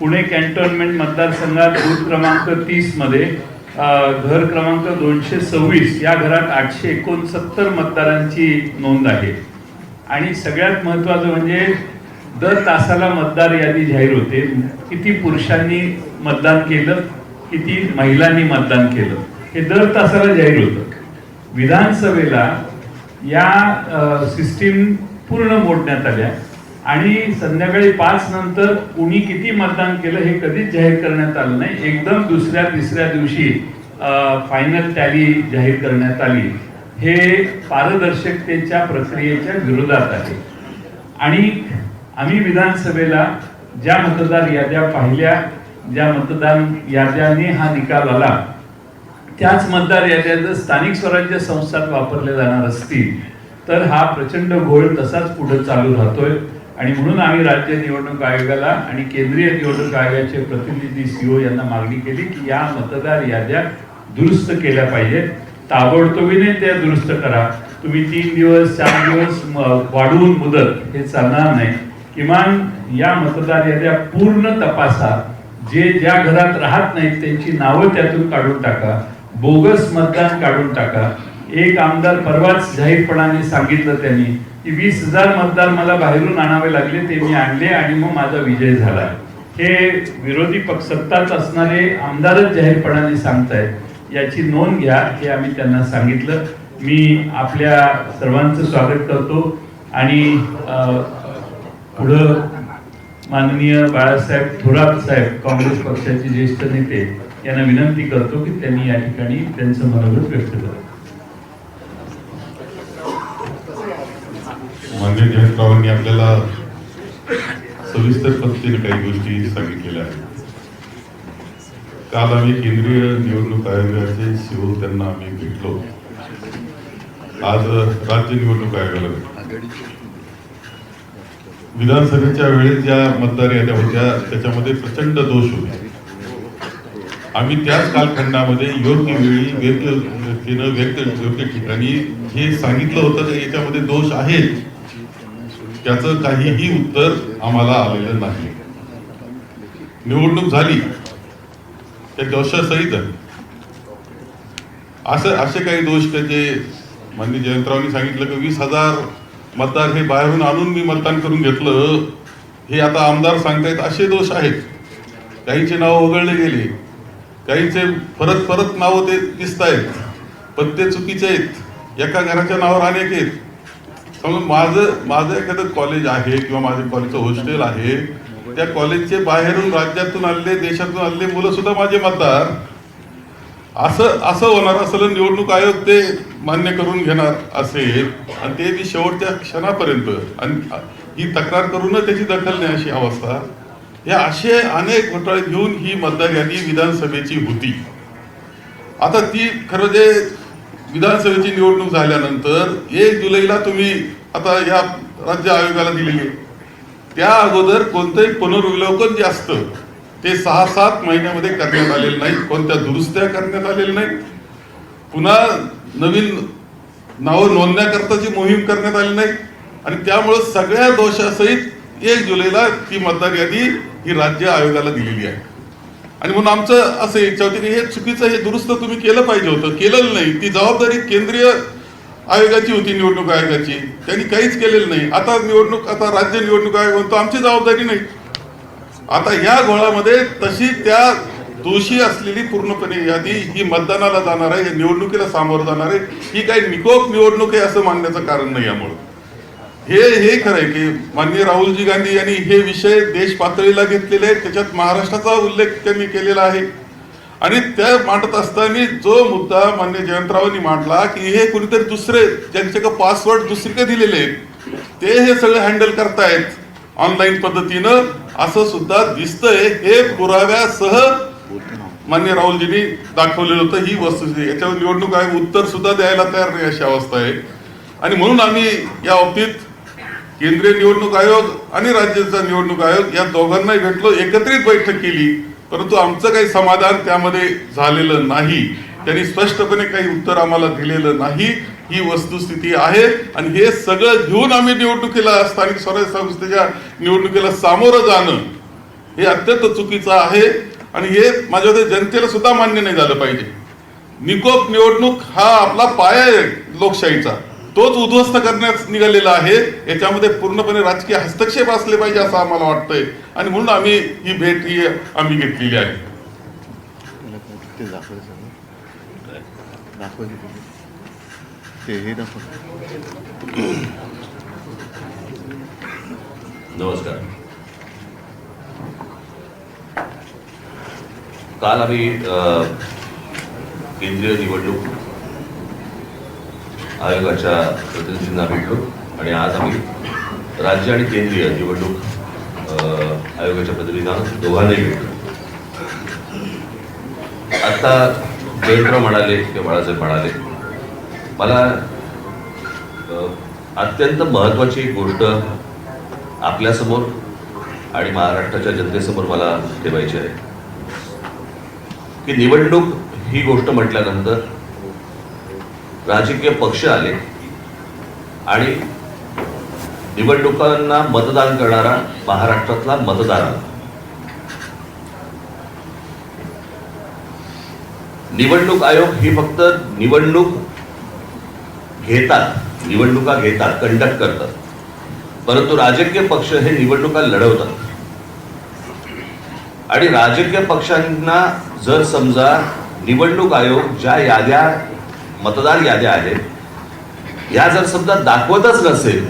Speaker 6: पुणे कॅन्टोन्मेंट मतदारसंघात बूथ क्रमांक 30 मध्ये घर क्रमांक 226 या घरात 869 मतदारांची नोंद आहे. आणि सगळ्यात महत्त्वाचं म्हणजे दर तासाला मतदार यादी जाहीर होते, किती पुरुषांनी मतदान केलं, किती महिलांनी मतदान केलं, हे दर तासाला जाहीर होतं. विधानसभेला या सिस्टीम पूर्ण मोडण्यात आल्या आणि संध्याकाळी 5 नंतर कुणी किती मतदान केलं हे कधीच जाहीर करण्यात आलं नाही. एकदम दुसऱ्या तिसऱ्या दिवशी फायनल टॅली जाहीर करण्यात आली. हे पारदर्शकतेच्या प्रक्रियेच्या विरोधात आहे. आणि आम्ही विधानसभेला ज्या मतदार याद्या पाहिल्या, ज्या मतदान याद्याने हा निकाल आला, त्याच मतदार याद्या जर स्थानिक स्वराज्य संस्थात वापरल्या जाणार असतील तर हा प्रचंड घोळ तसाच पुढे चालू राहतोय. आणि म्हणून आम्ही राज्य निवडणूक आयोगाला आणि केंद्रीय निवडणूक आयोगाचे प्रतिनिधी CO यांना मागणी केली की या मतदार याद्या दुरुस्त केल्या पाहिजेत, ताबडतोबीने त्या दुरुस्त करा. तुम्ही 3 दिवस 4 दिवस वाढवून मुदत हे चालणार नाही. किमान या मतदार याद्या पूर्ण तपासा, जे ज्या घरात राहत नाहीत त्यांची नावं त्यातून काढून टाका, बोगस मतदान काढून टाका. एक आमदार परवाच जाहीरपणाने सांगितलं त्यांनी की 20,000 मतदार मला बाहेरून आणावे लागले, ते मी आणले आणि मग माझा विजय झाला. हे विरोधी पक्ष सत्ताच असणारे आमदारच जाहीरपणाने सांगतायत, याची नोंद घ्या, हे आम्ही त्यांना सांगितलं. मी आपल्या सर्वांचं स्वागत करतो आणि पुढं माननीय बाळासाहेब थोरात साहेब, काँग्रेस पक्षाचे ज्येष्ठ नेते, यांना विनंती करतो की त्यांनी या ठिकाणी त्यांचं मनोगत व्यक्त करावं.
Speaker 7: माननीय जयंतरावांनी आपल्याला सविस्तर पद्धतीने काही गोष्टी सांगितलेल्या आहेत. काल आम्ही केंद्रीय निवडणूक आयोगाचे शिव त्यांना आम्ही भेटलो. आज राज्य निवडणूक आयोगाला भेटलो. विधानसभेच्या वेळेस ज्या मतदार याद्या होत्या त्याच्यामध्ये प्रचंड दोष होते. आम्ही त्याच कालखंडामध्ये योग्य वेळी योग्य ठिकाणी हे सांगितलं होतं की याच्यामध्ये दोष आहेत, त्याचं काहीही उत्तर आम्हाला आलेलं नाही. निवडणूक झाली त्या दोषासहित असे काही दोष जे माननीय जयंतरावांनी सांगितलं की 20,000 मतदार हे बाहेरून आणून मी मतदान करून घेतलं, हे आता आमदार सांगतायत, असे दोष आहेत. काहींचे नाव वगळले गेले, काहींचे परत नावं ते दिसत आहेत, पण ते चुकीचे आहेत. एका घराच्या नावावर अनेक आहेत. समजा माझं एखादं कॉलेज आहे किंवा माझे कॉलेजचं हॉस्टेल आहे, त्या कॉलेजचे बाहेरून राज्यातून आलेले देशातून आलेले मुलं सुद्धा माझे मतदार, असं होणार असलं निवडणूक आयोग ते मान्य करून घेणार असेल आणि ते बी शेवटच्या क्षणापर्यंत आणि ही तक्रार करूनच त्याची दखल नाही अशी अवस्था. हे असे अनेक घोटाळे घेऊन ही मतदार यादी विधानसभेची होती. आता ती खरं जे विधानसभेची निवडणूक झाल्यानंतर 1 जुलैला तुम्ही आता या राज्य आयोगाला दिलेली, त्या अगोदर कोणतंही पुनर्विलोकन जे असतं ते 6-7 महिन्यामध्ये करण्यात आलेलं नाही. कोणत्या दुरुस्त्या करण्यात आलेल्या नाही. पुन्हा नवीन नावं नोंदण्याकरताची मोहीम करण्यात आली नाही आणि त्यामुळे सगळ्या दोषासहित 1 जुलैला ती मतदार यादी ही राज्य आयोगाला दिलेली आहे. आणि म्हणून आमचं असं इच्छा होती की हे चुकीचं, हे दुरुस्त तुम्ही केलं पाहिजे होतं, केलेलं नाही. ती जबाबदारी केंद्रीय आयोगाची होती, निवडणूक आयोगाची, त्यांनी काहीच केलेलं नाही. आता राज्य निवडणूक आयोग म्हणतो आमची जबाबदारी नाही. आता या घोळामध्ये तशी त्या दोषी असलेली पूर्णपणे यादी ही मतदानाला जाणार आहे, निवडणुकीला सामोरं जाणार आहे. ही काही निकोप निवडणूक आहे असं मानण्याचं कारण नाही. यामुळे हे खरं आहे की माननीय राहुलजी गांधी यांनी हे विषय देश पातळीला घेतलेले आहेत. त्याच्यात महाराष्ट्राचा उल्लेख त्यांनी केलेला आहे आणि त्या मांडत असताना जो मुद्दा माननीय जयंतरावांनी मांडला की हे कुणीतरी दुसरे ज्यांच्याकडे पासवर्ड दुसरीकडे दिलेले आहेत ते हे सगळे हँडल करतायत ऑनलाईन पद्धतीनं, असं सुद्धा दिसतंय. हे पुराव्यासह माननीय राहुलजींनी दाखवलेलं होतं. ही वस्तुस्थिती, याच्यावर निवडणूक आयोग उत्तर सुद्धा द्यायला तयार नाही अशी अवस्था आहे. आणि म्हणून आम्ही या बाबतीत केंद्रीय निवडणूक आयोग आणि राज्याचा निवडणूक आयोग या दोघांनाही भेटलो, एकत्रित बैठक केली, परंतु आमचं काही समाधान त्यामध्ये झालेलं नाही. त्यांनी स्पष्टपणे काही उत्तर आम्हाला दिलेलं नाही. ही वस्तुस्थिती आहे आणि हे सगळं घेऊन आम्ही निवडणुकीला, स्थानिक स्वराज्य संस्थेच्या निवडणुकीला सामोरं जाणं हे अत्यंत चुकीचं आहे आणि हे माझ्या मते जनतेला सुद्धा मान्य नाही झालं पाहिजे. निकोप निवडणूक हा आपला पाया आहे लोकशाहीचा, तोच उद्ध्वस्त करण्यास निघालेला आहे. याच्यामध्ये पूर्णपणे राजकीय हस्तक्षेप असले पाहिजे असं आम्हाला वाटतंय आणि म्हणून आम्ही ही भेट आम्ही घेतलेली आहे.
Speaker 8: नमस्कार. काल आम्ही केंद्रीय निवडणूक आयोगाच्या प्रतिनिधींना भेटलो आणि आज आम्ही राज्य आणि केंद्रीय निवडणूक आयोगाच्या प्रतिनिधींना दोघांनाही भेटलो. आता जयंतराव म्हणाले किंवा बाळासाहेब म्हणाले, मला अत्यंत महत्त्वाची एक गोष्ट आपल्यासमोर आणि महाराष्ट्राच्या जनतेसमोर मला ठेवायची आहे की निवडणूक ही गोष्ट म्हटल्यानंतर राजकीय पक्ष आले आणि निवडणुकांना मतदान करणारा महाराष्ट्रातला मतदार आला. निवडणूक आयोग ही फक्त निवडणुका घेतात, कंडक्ट करतात, परंतु राजकीय पक्ष हे निवडणुका लढवतात. आणि राजकीय पक्षांना जर समजा निवडणूक आयोग ज्या याद्या, मतदार याद्या आहेत या जर समजा दाखवतच नसेल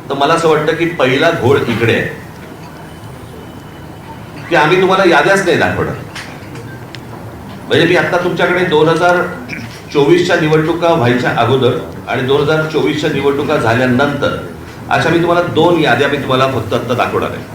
Speaker 8: तर मला असं वाटतं की पहिला घोळ इकडे आहे की आम्ही तुम्हाला याद्याच नाही दाखवणार. म्हणजे मी आता तुमच्याकडे 2024च्या निवडणुका व्हायच्या अगोदर आणि 2024च्या निवडणुका झाल्यानंतर अशा मी तुम्हाला 2 याद्या मी तुम्हाला फक्त आता दाखवणार आहे.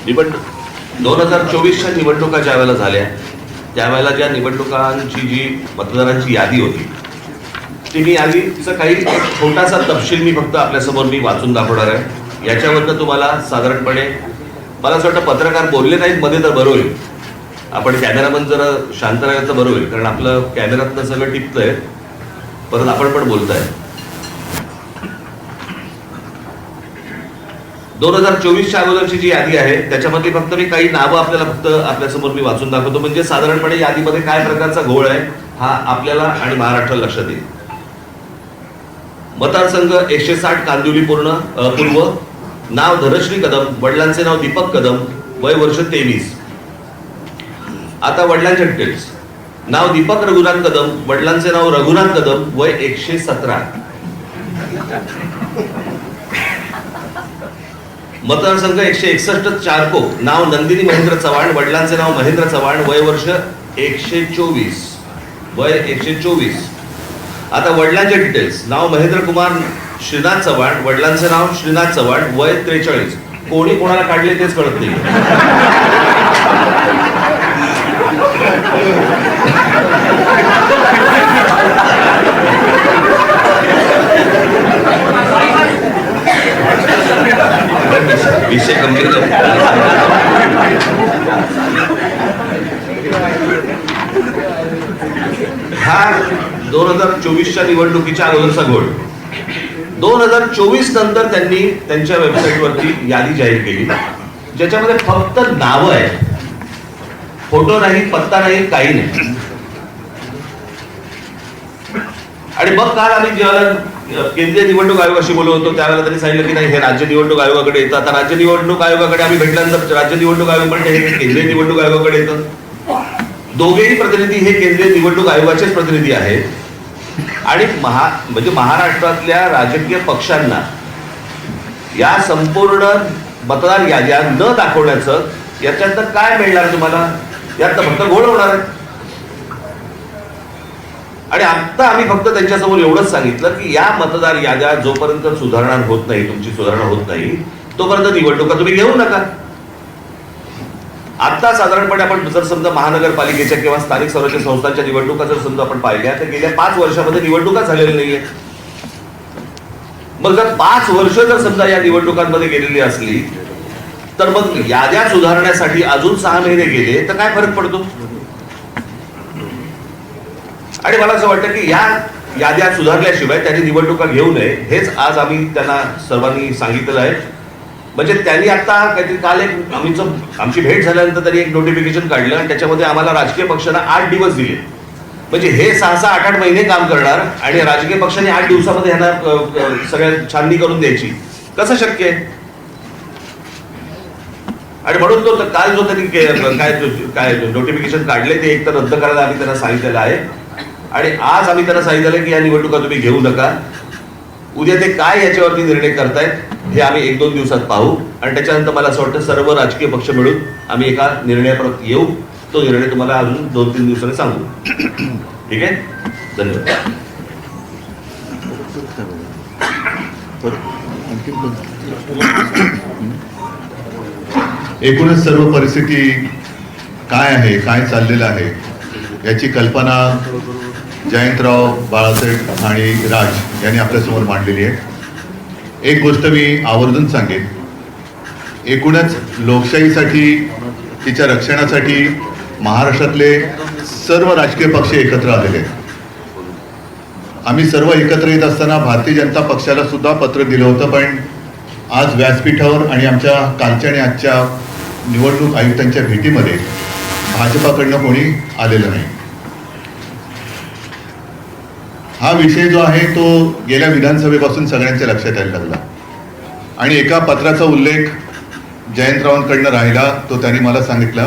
Speaker 8: निवडणूक 2024च्या निवडणुका ज्या वेळेला झाल्या त्यावेळेला ज्या निवडणुकांची जी मतदारांची यादी होती ती मी यादीचा काही छोटासा तपशील मी फक्त आपल्यासमोर मी वाचून दाखवणार आहे. याच्यावरनं तुम्हाला साधारणपणे मला असं वाटतं पत्रकार बोलले नाहीत मध्ये तर बरं होईल, आपण कॅमेरामन जरा शांत राहिलं तर बरं होईल, कारण आपलं कॅमेऱ्यातनं सगळं टिपतंय परत आपण पण बोलताय. 2024च्या अगोदरची जी यादी आहे त्याच्यामध्ये फक्त मी काही नावं आपल्याला फक्त आपल्यासमोर मी वाचून दाखवतो, म्हणजे साधारणपणे यादीमध्ये काय प्रकारचा घोळ आहे हा आपल्याला आणि महाराष्ट्राला लक्षात येईल. मतदारसंघ 160 कांदिवली पूर्व, नाव धनश्री कदम, वडिलांचे नाव दीपक कदम, वय वर्ष 23. आता वडिलांचे डिटेल्स. नाव दीपक रघुनाथ कदम, वडिलांचे नाव रघुनाथ कदम, वय 117. मतदारसंघ 161 चारकोप, नाव नंदिनी महेंद्र चव्हाण, वडिलांचे नाव महेंद्र चव्हाण, वय वर्ष 124, वय 124. आता वडिलांचे डिटेल्स. नाव महेंद्र कुमार श्रीनाथ चव्हाण, वडिलांचे नाव श्रीनाथ चव्हाण, वय 43. कोणी कोणाला काढले तेच कळत नाही. विषय गंभीर हा 2024च्या निवडणुकीच्या अगोदरचा घोळ. 2024 नंतर त्यांनी त्यांच्या वेबसाईटवरती यादी जाहीर केली ज्याच्यामध्ये फक्त नावं आहेत, फोटो नाही, पत्ता नाही, काही नाही. आणि मग काल आम्ही जेव्हा केंद्रीय निवडणूक आयोगाशी बोलत होतो त्यावेळेला त्यांनी सांगितलं की नाही हे राज्य निवडणूक आयोगाकडे येतं. आता राज्य निवडणूक आयोगाकडे आम्ही भेटल्यानंतर राज्य निवडणूक आयोग म्हणते हे केंद्रीय निवडणूक आयोगाकडे येतं. दोघेही प्रतिनिधी हे केंद्रीय निवडणूक आयोगाचेच प्रतिनिधी आहेत. आणि म्हणजे महाराष्ट्रातल्या राजकीय पक्षांना या संपूर्ण मतदार याद्या न दाखवण्याचं याच्यात काय मिळणार तुम्हाला? यात फक्त घोळ होणार आहे. आणि आता आम्ही फक्त त्यांच्यासमोर एवढंच सांगितलं की या मतदार याद्या जोपर्यंत सुधारणा होत नाही, तुमची सुधारणा होत नाही तोपर्यंत निवडणुका तुम्ही घेऊ नका. आता साधारणपणे आपण जर समजा महानगरपालिकेच्या किंवा स्थानिक स्वराज्य संस्थांच्या निवडणुका जर समजा आपण पाहिल्या तर गेल्या 5 वर्षामध्ये निवडणुका झालेल्या नाहीये. मग जर 5 वर्ष जर समजा या निवडणुकांमध्ये गेलेली असली तर मग याद्या सुधारण्यासाठी अजून 6 महिने गेले तर काय फरक पडतो? आणि मला असं वाटतं की या याद्या सुधारल्याशिवाय त्यांनी निवडणुका घेऊ नये हेच आज आम्ही त्यांना सर्वांनी सांगितलेलं आहे. म्हणजे त्यांनी आता काहीतरी काल एक आमची भेट झाल्यानंतर त्यांनी एक नोटिफिकेशन काढलं आणि त्याच्यामध्ये आम्हाला राजकीय पक्षांना 8 दिवस दिले. म्हणजे हे 6-6, 8-8 महिने काम करणार आणि राजकीय पक्षांनी 8 दिवसामध्ये ह्यांना सगळ्या छाननी करून द्यायची, कसं शक्य आहे? आणि म्हणून तो काल जो त्यांनी काय नोटिफिकेशन काढले ते एक तर रद्द करायला आम्ही त्यांना सांगितलेलं आहे. आणि आज आम्ही त्यांना सांगितलं की या निवडणुका तुम्ही घेऊ नका. उद्या ते काय याच्यावरती निर्णय करतायत हे आम्ही 1-2 दिवसात पाहू आणि त्याच्यानंतर मला असं वाटतं सर्व राजकीय पक्ष मिळून आम्ही एका निर्णयापर्यंत येऊ. तो निर्णय तुम्हाला अजून 2-3 दिवसांनी सांगू. ठीक आहे, धन्यवाद.
Speaker 4: एकूणच सर्व परिस्थिती काय आहे, काय चाललेलं आहे याची कल्पना जयंतराव, बाळासाहेब आणि राज यांनी आपल्यासमोर मांडलेली आहे. एक गोष्ट मी आवर्जून सांगेन, एकूणच लोकशाहीसाठी, तिच्या रक्षणासाठी महाराष्ट्रातले सर्व राजकीय पक्ष एकत्र आलेले आहेत. आम्ही सर्व एकत्र येत असताना भारतीय जनता पक्षाला सुद्धा पत्र दिलं होतं, पण आज व्यासपीठावर आणि आमच्या कालच्या आणि आजच्या निवडणूक आयुक्तांच्या भेटीमध्ये भाजपाकडनं कोणी आलेलं नाही. हा विषय जो आहे तो गेल्या विधानसभेपासून सगळ्यांच्या लक्षात यायला लागला आणि एका पत्राचा उल्लेख जयंतरावांकडनं राहिला. तो त्यांनी मला सांगितला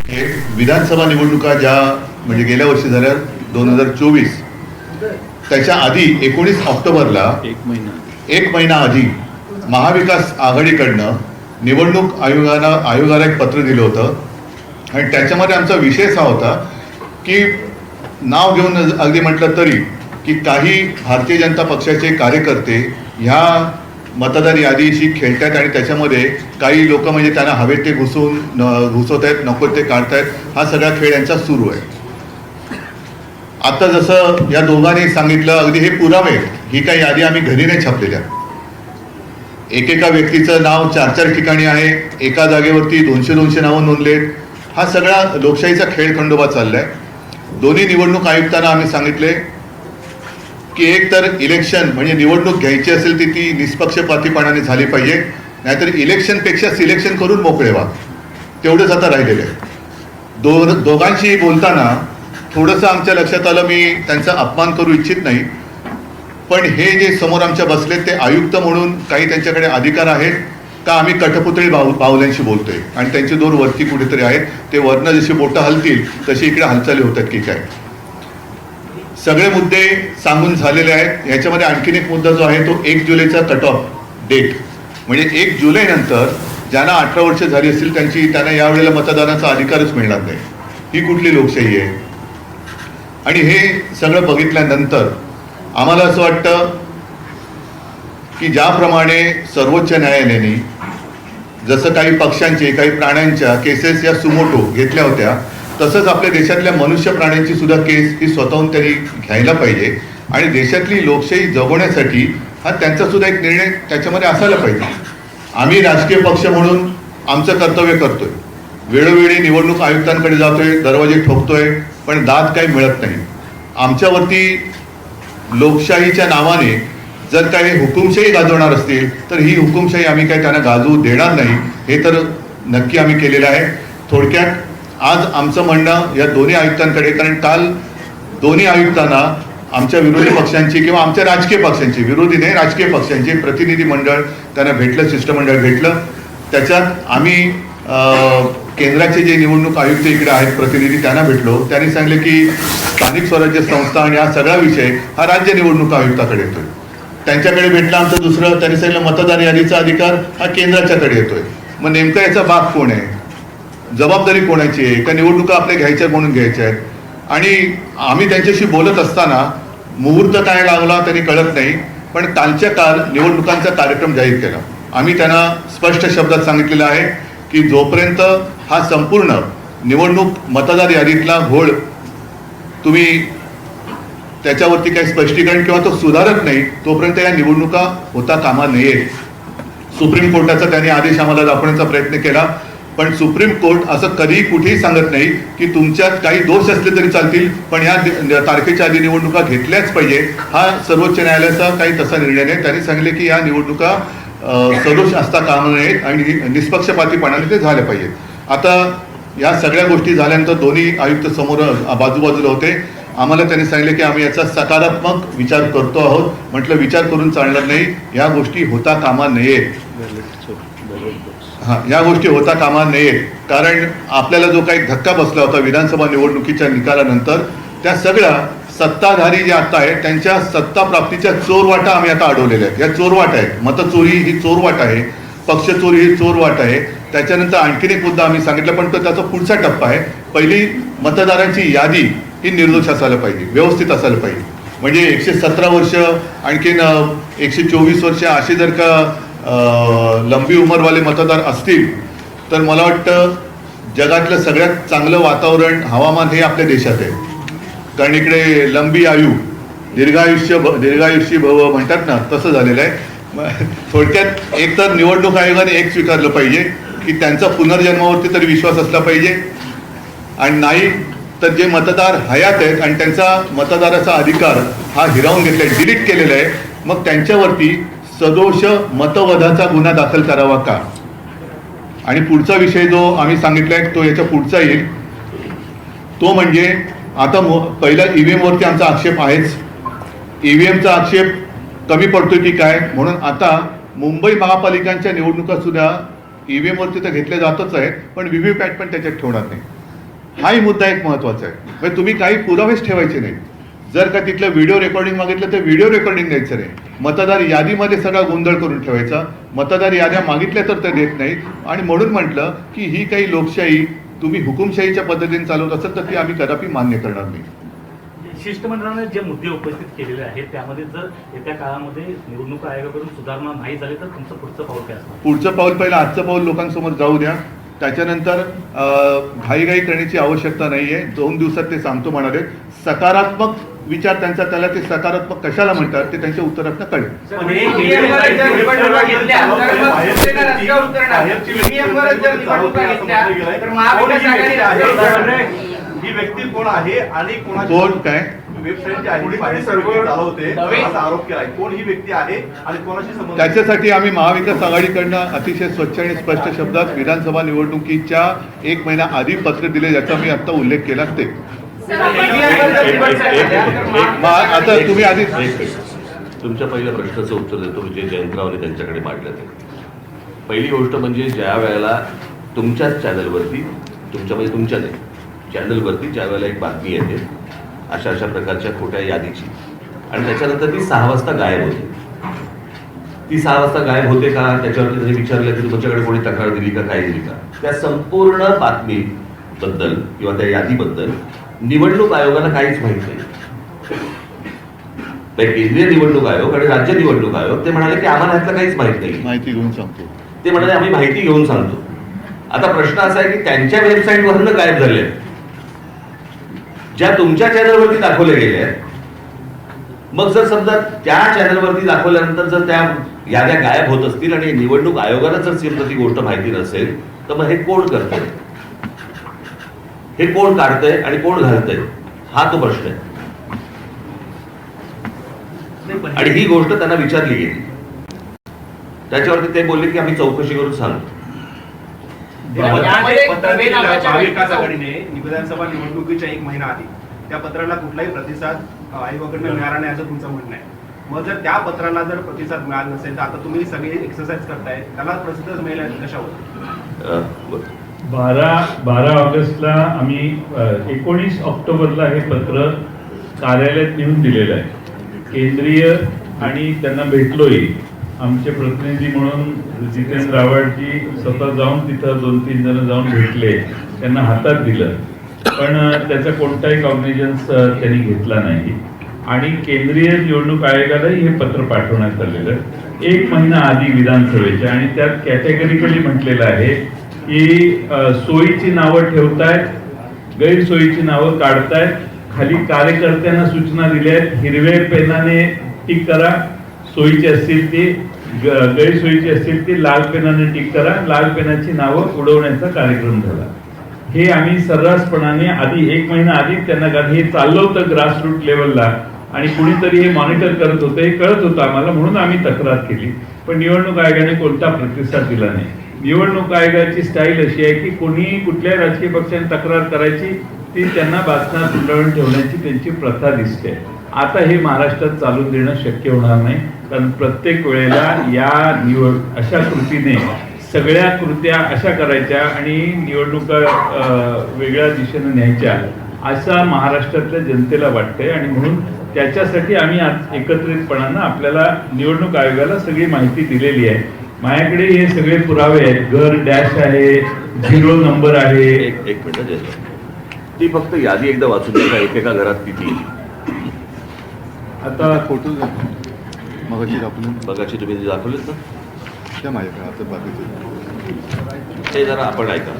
Speaker 4: की विधानसभा निवडणुका ज्या म्हणजे गेल्या वर्षी झाल्या 2024 त्याच्या आधी 19 ऑक्टोबरला एक महिना आधी महाविकास आघाडीकडनं निवडणूक आयोगाला एक पत्र दिलं होतं आणि त्याच्यामध्ये आमचा विषय असा होता की नाव घेऊन अगदी म्हटलं तरी की काही भारतीय जनता पक्षाचे कार्यकर्ते ह्या मतदार यादीशी खेळतात आणि त्याच्यामध्ये काही लोक म्हणजे त्यांना हवेत ते घुसवत आहेत, नको ते काढतायत. हा सगळा खेळ यांचा सुरू आहे. आता जसं या दोघांनी सांगितलं, अगदी हे पुरावे, ही काही यादी आम्ही घरी नाही छापलेल्या. एकेका व्यक्तीचं नाव 4-4 ठिकाणी आहे, एका जागेवरती 200 नावं नोंदलेत. हा सगळा लोकशाहीचा खेळ खंडोबा चाललाय. दोन्ही निवडणूक आयुक्तांना आम्ही सांगितले की एक तर इलेक्शन म्हणजे निवडणूक घ्यायची असेल ती निष्पक्षपातीपणाने झाली पाहिजे, नाहीतर इलेक्शनपेक्षा सिलेक्शन करून मोकळे व्हा. तेवढंच आता राहिलेलं आहे. दोघांशी बोलताना थोडंसं आमच्या लक्षात आलं, मी त्यांचा अपमान करू इच्छित नाही, पण हे जे समोर आमच्या बसलेत ते आयुक्त म्हणून काही त्यांच्याकडे अधिकार आहेत का आम्ही कठपुतळी बाहुल्यांशी बोलतोय आणि त्यांचे दोन वरती कुठेतरी आहेत, ते वरनं जशी बोटं हलतील तशी इकडे हालचाली होतात की काय. सगळे मुद्दे सांगून झालेले आहेत. याच्यामध्ये आणखीन एक मुद्दा जो आहे तो 1 जुलैचा कट ऑफ डेट, म्हणजे 1 जुलै नंतर ज्यांना 18 वर्ष झाली असतील त्यांना यावेळेला मतदानाचा अधिकारच मिळणार नाही. ही कुठली लोकशाही आहे. आणि हे सगळं बघितल्यानंतर आम्हाला असं वाटतं की ज्याप्रमाणे सर्वोच्च न्यायालयाने जसं काही पक्षांचे काही प्राण्यांच्या केसेस या सुमोटो घेतल्या होत्या, तसंच आपल्या देशातल्या मनुष्य प्राण्यांची सुद्धा केस ही स्वतःहून त्यांनी घ्यायला पाहिजे आणि देशातली लोकशाही जगवण्यासाठी हा त्यांचा सुद्धा एक निर्णय त्याच्यामध्ये असायला पाहिजे. आम्ही राजकीय पक्ष म्हणून आमचं कर्तव्य करतोय, वेळोवेळी निवडणूक आयुक्तांकडे जातोय, दरवाजे ठोकतोय, पण दाद काही मिळत नाही. आमच्यावरती लोकशाहीच्या नावाने जर काही हुकुमशाही गाजवणार असतील तर ही हुकुमशाही आम्ही काही त्यांना गाजवू देणार नाही, हे तर नक्की आम्ही केलेलं आहे. थोडक्यात आज आमचं म्हणणं या दोन्ही आयुक्तांकडे, कारण काल दोन्ही आयुक्तांना आमच्या विरोधी पक्षांची किंवा आमच्या राजकीय पक्षांची, विरोधी नाही राजकीय पक्षांचे प्रतिनिधी मंडळ त्यांना भेटलं, शिष्टमंडळ भेटलं. त्याच्यात आम्ही केंद्राचे जे निवडणूक आयुक्त इकडे आहेत प्रतिनिधी त्यांना भेटलो. त्यांनी सांगितले की स्थानिक स्वराज्य संस्था आणि हा सगळा विषय हा राज्य निवडणूक आयुक्ताकडे येतोय. त्यांच्याकडे भेटला आमचं दुसरं, त्यांनी सांगितलं मतदार यादीचा अधिकार हा केंद्राच्याकडे येतोय. मग नेमका याचा भाग कोण आहे, जबाबदारी कोणाची आहे, का निवडणुका आपल्या घ्यायच्या म्हणून घ्यायच्या आहेत. आणि आम्ही त्यांच्याशी बोलत असताना मुहूर्त काय लागला त्यांनी कळत नाही, पण कालच्या काल निवडणुकांचा कार्यक्रम जाहीर केला. आम्ही त्यांना स्पष्ट शब्दात सांगितलेलं आहे की जोपर्यंत हा संपूर्ण निवडणूक मतदार यादीतला घोळ तुम्ही त्याच्यावरती काही स्पष्टीकरण किंवा तो सुधारत नाही तोपर्यंत या निवडणुका होता कामा नयेत. सुप्रीम कोर्टाचा त्यांनी आदेश आम्हाला दाखवण्याचा प्रयत्न केला, पण सुप्रीम कोर्ट असं कधीही कुठेही सांगत नाही की तुमच्यात काही दोष असले तरी चालतील, पण या तारखेच्या आधी निवडणुका घेतल्याच पाहिजे. हा सर्वोच्च न्यायालयाचा काही तसा निर्णय नाही. त्यांनी सांगितले की या निवडणुका सदोष असता कामा नयेत आणि निष्पक्षपातीपणाने ते झाले पाहिजेत. आता या सगळ्या गोष्टी झाल्यानंतर दोन्ही आयुक्त समोर बाजूबाजूला होते. आम्हाला त्यांनी सांगितले की आम्ही याचा सकारात्मक विचार करतो आहोत. म्हटलं विचार करून चालणार नाही, या गोष्टी होता कामा नयेत. या गोष्टी होता कामा नयेत, कारण आपल्याला जो काही धक्का बसला होता विधानसभा निवडणुकीच्या निकालानंतर, त्या सगळ्या सत्ताधारी जे आता आहेत त्यांच्या सत्ता प्राप्तीच्या चोरवाटा आम्ही आता अडवलेल्या आहेत. या चोरवाटा आहेत. मतचोरी ही चोरवाट आहे, पक्षचोरी ही चोरवाट आहे. त्याच्यानंतर आणखीन एक मुद्दा आम्ही सांगितला, पण तो त्याचा पुढचा टप्पा आहे. पहिली मतदारांची यादी ही निर्दोष असायला पाहिजे, व्यवस्थित असायला पाहिजे. म्हणजे 117 वर्ष आणखीन 124 वर्ष असे जर का लंबी उमरवाले मतदार असतील तर मला वाटतं जगातलं सगळ्यात चांगलं वातावरण, हवामान हे आपल्या देशात आहे. कारण इकडे लंबी आयु, दीर्घायुष्य भव म्हणतात ना, तसं झालेलं आहे. थोडक्यात एक तर निवडणूक आयोगाने एक स्वीकारलं पाहिजे की त्यांचा पुनर्जन्मावरती तरी विश्वास असला पाहिजे, आणि नाही तर जे मतदार हयात आहेत आणि त्यांचा मतदाराचा अधिकार हा हिरावून घेतलाय, डिलीट केलेला आहे, मग त्यांच्यावरती सदोष मतवधाचा गुन्हा दाखल करावा का. आणि पुढचा विषय जो आम्ही सांगितलाय तो याच्या पुढचा येईल, तो म्हणजे आता पहिला ईव्हीएमवरती आमचा आक्षेप आहेच. ईव्हीएमचा आक्षेप कमी पडतोय की काय, म्हणून आता मुंबई महापालिकांच्या निवडणुका सुद्धा ईव्हीएमवरती तर घेतल्या जातच आहेत, पण व्हीव्हीपॅट पण त्याच्यात ठेवणार नाही. हाही मुद्दा एक महत्त्वाचा आहे. म्हणजे तुम्ही काही पुरावेच ठेवायचे नाही. जर का तिथलं व्हिडिओ रेकॉर्डिंग मागितलं तर व्हिडिओ रेकॉर्डिंग द्यायचं नाही. मतदार यादीमध्ये सगळा गोंधळ करून ठेवायचा. मतदार याद्या मागितल्या तर ते देत नाहीत. आणि म्हणून म्हटलं की ही काही लोकशाही तुम्ही हुकुमशाहीच्या पद्धतीने चालवत असेल तर ती आम्ही कदापि मान्य करणार नाही.
Speaker 9: शिष्टमंडळाने जे मुद्दे उपस्थित केलेले आहेत त्यामध्ये जर येत्या काळामध्ये निवडणूक आयोगाकडून सुधारणा नाही झाली तर तुमचं पुढचं पाऊल काय असणार?
Speaker 4: पुढचं पाऊल पहिलं आजचं पाऊल लोकांसमोर जाऊ द्या. त्याच्यानंतर घाईघाई करण्याची आवश्यकता नाही आहे. 2 दिवसात ते सांगतो म्हणाले. सकारात्मक विचार त्यांचा, त्याला ते सकारात्मक कशाला म्हणतात ते त्यांच्या उत्तरातनं कळेल.
Speaker 5: ही व्यक्ती कोण आहे आणि
Speaker 4: कोण काय
Speaker 5: वेबसाईट चालवते असा आरोप केलाय. कोण ही व्यक्ती आहे आणि कोणाशी संबंध?
Speaker 4: त्याच्यासाठी आम्ही महाविकास आघाडीकडनं अतिशय स्वच्छ आणि स्पष्ट शब्दात विधानसभा निवडणुकीच्या 1 महिना आधी पत्र दिले, ज्याचा मी आता उल्लेख केला ते. आता तुम्ही आधी
Speaker 8: तुमच्या पहिल्या प्रश्नाचं उत्तर देतो जे जयंतरावने त्यांच्याकडे मांडलं ते. पहिली गोष्ट म्हणजे ज्या वेळेला तुमच्याच चॅनलवरती, तुमच्या नाही चॅनलवरती ज्या वेळेला एक बातमी येते अशा प्रकारच्या खोट्या यादीची आणि त्याच्यानंतर ती 6 वाजता गायब होते. ती 6 वाजता गायब होते का त्याच्यावरती त्यांनी विचारलं की तुमच्याकडे कोणी तक्रार दिली का, काय दिली का? त्या संपूर्ण बातमीबद्दल किंवा त्या यादीबद्दल निवडणूक आयोगाला काहीच माहित नाही. केंद्रीय निवडणूक आयोग आणि राज्य निवडणूक आयोग ते म्हणाले की आम्हाला ह्यातलं काहीच माहित नाही.
Speaker 4: माहिती घेऊन सांगतो.
Speaker 8: ते म्हणाले आम्ही माहिती घेऊन सांगतो. आता प्रश्न असा आहे की त्यांच्या वेबसाईटवरनं गायब झाले ज्या तुमच्या चॅनलवरती दाखवल्या गेल्या. मग जर समजा त्या चॅनलवरती दाखवल्यानंतर जर त्या याद्या गायब होत असतील आणि निवडणूक आयोगाला जर समजा ती गोष्ट माहिती नसेल तर मग हे कोण करतंय, हे कोण काढतंय आणि कोण घालतंय हा तो प्रश्न आहे. आणि ही गोष्ट त्यांना विचारली गेली. त्याच्यावरती ते बोलले की आम्ही चौकशी करून सांगतो.
Speaker 5: महाविकास आघाडीने विधानसभा निवडणुकीच्या 1 महिना आधी त्या पत्राला कुठलाही प्रतिसाद आयोगाकडनं मिळाला नाही असं तुमचं म्हणणं आहे. मग जर त्या पत्राला जर प्रतिसाद मिळाला नसेल तर आता तुम्ही सगळे एक्सरसाइज करताय त्याला प्रतिसाद मिळाला कशावर?
Speaker 6: 12 ऑगस्टला आम्ही 19 ऑक्टोबरला हे पत्र कार्यालयात नेऊन दिलेलं आहे. केंद्रीय आणि त्यांना भेटलोही. आमचे प्रतिनिधी म्हणून जितेंद्र आव्हाडजी स्वतः जाऊन तिथं 2-3 जण जाऊन भेटले, त्यांना हातात दिलं, पण त्याचा कोणताही कॉग्निजन्स त्यांनी घेतला नाही. आणि केंद्रीय निवडणूक आयोगालाही हे पत्र पाठवण्यात आलेलं 1 महिना आधी विधानसभेच्या. आणि त्यात कॅटेगरिकली म्हटलेलं आहे की सोयीची नावं ठेवतायत, गैरसोयीची नावं काढतायत, खाली कार्यकर्त्यांना सूचना दिल्या आहेत, हिरव्या पेनाने टिक करा, सोयीची असतील ती, गैरसोयीची असतील ती लाल पेनाने टिक करा, लाल पेनाची नावं उडवण्याचा कार्यक्रम झाला. हे आम्ही सर्रासपणाने आधी 1 महिना आधी त्यांना, हे चाललं होतं ग्रासरूट लेवलला आणि कुणीतरी हे मॉनिटर करत होतं, हे कळत होतं आम्हाला, म्हणून आम्ही तक्रार केली. पण निवडणूक आयोगाने कोणता प्रतिसाद दिला नाही. निवडणूक आयोगाची स्टाईल अशी आहे की कोणी कुठल्या राजकीय पक्षाने तक्रार करायची ती त्यांना बातम्या गुंडाळून ठेवण्याची त्यांची प्रथा दिसते. आता हे महाराष्ट्रात चालून देणं शक्य होणार नाही, कारण प्रत्येक वेळेला या अशा कृतीने सगळ्या कृत्या अशा करायच्या आणि निवडणुका वेगळ्या दिशेने न्यायच्या असं महाराष्ट्रातल्या जनतेला वाटतंय. आणि म्हणून त्याच्यासाठी आम्ही आज एकत्रितपणानं आपल्याला निवडणूक आयोगाला सगळी माहिती दिलेली आहे. माझ्याकडे हे सगळे पुरावे आहेत. घर डॅश आहे, 0 नंबर आहे.
Speaker 8: एक मिनिट, ती फक्त यादी एकदा वाचून द्या. एकेका घरात किती
Speaker 4: आता फोटो मगाशी
Speaker 8: बघाची तुम्ही दाखवलेत ना
Speaker 4: त्या माझ्याकडे आता बाकीचे
Speaker 8: ते जरा आपण ऐका.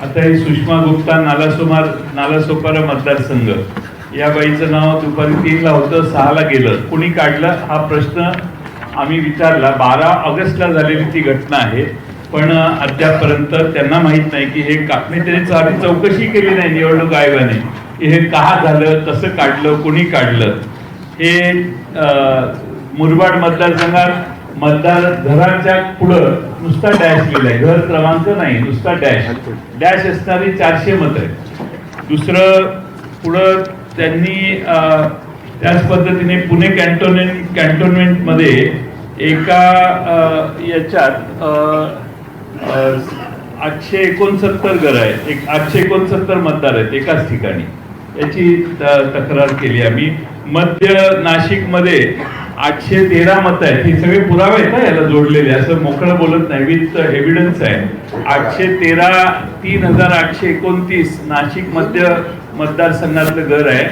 Speaker 6: आता हे सुषमा गुप्ता नालासोपारा मतदारसंघ, या बाईचं नाव दुपारी 3ला होतं, 6ला गेलं. कुणी काढलं हा प्रश्न आम्ही विचारला. 12 ऑगस्टला झालेली ती घटना आहे, पण अद्यापर्यंत त्यांना माहित नाही की हे मी त्यांनी आधी चौकशी केली नाही निवडणूक आयोगाने की हे का झालं, कसं काढलं, कुणी काढलं. हे मुरबाड मतदारसंघात मतदार घराच्या पुढं नुसता डॅश लिहिलाय, घर क्रमांक नाही, नुसता डॅश असणारी 400 मतं आहेत. दुसरं पुढं त्यांनी त्याच पद्धतीने पुणे कॅन्टोन्मेंटमध्ये एका याच्यात 869 घर आहेत, 869 मतदार आहेत एकाच ठिकाणी. याची तक्रार केली आम्ही. मध्य नाशिकमध्ये 813 मतं आहेत. हे सगळे पुरावे आहेत ना याला जोडलेले, असं मोकळं बोलत नाही, विथ एव्हिडन्स आहे. 813 3829 नाशिक मध्य मतदारसंघातलं घर आहे.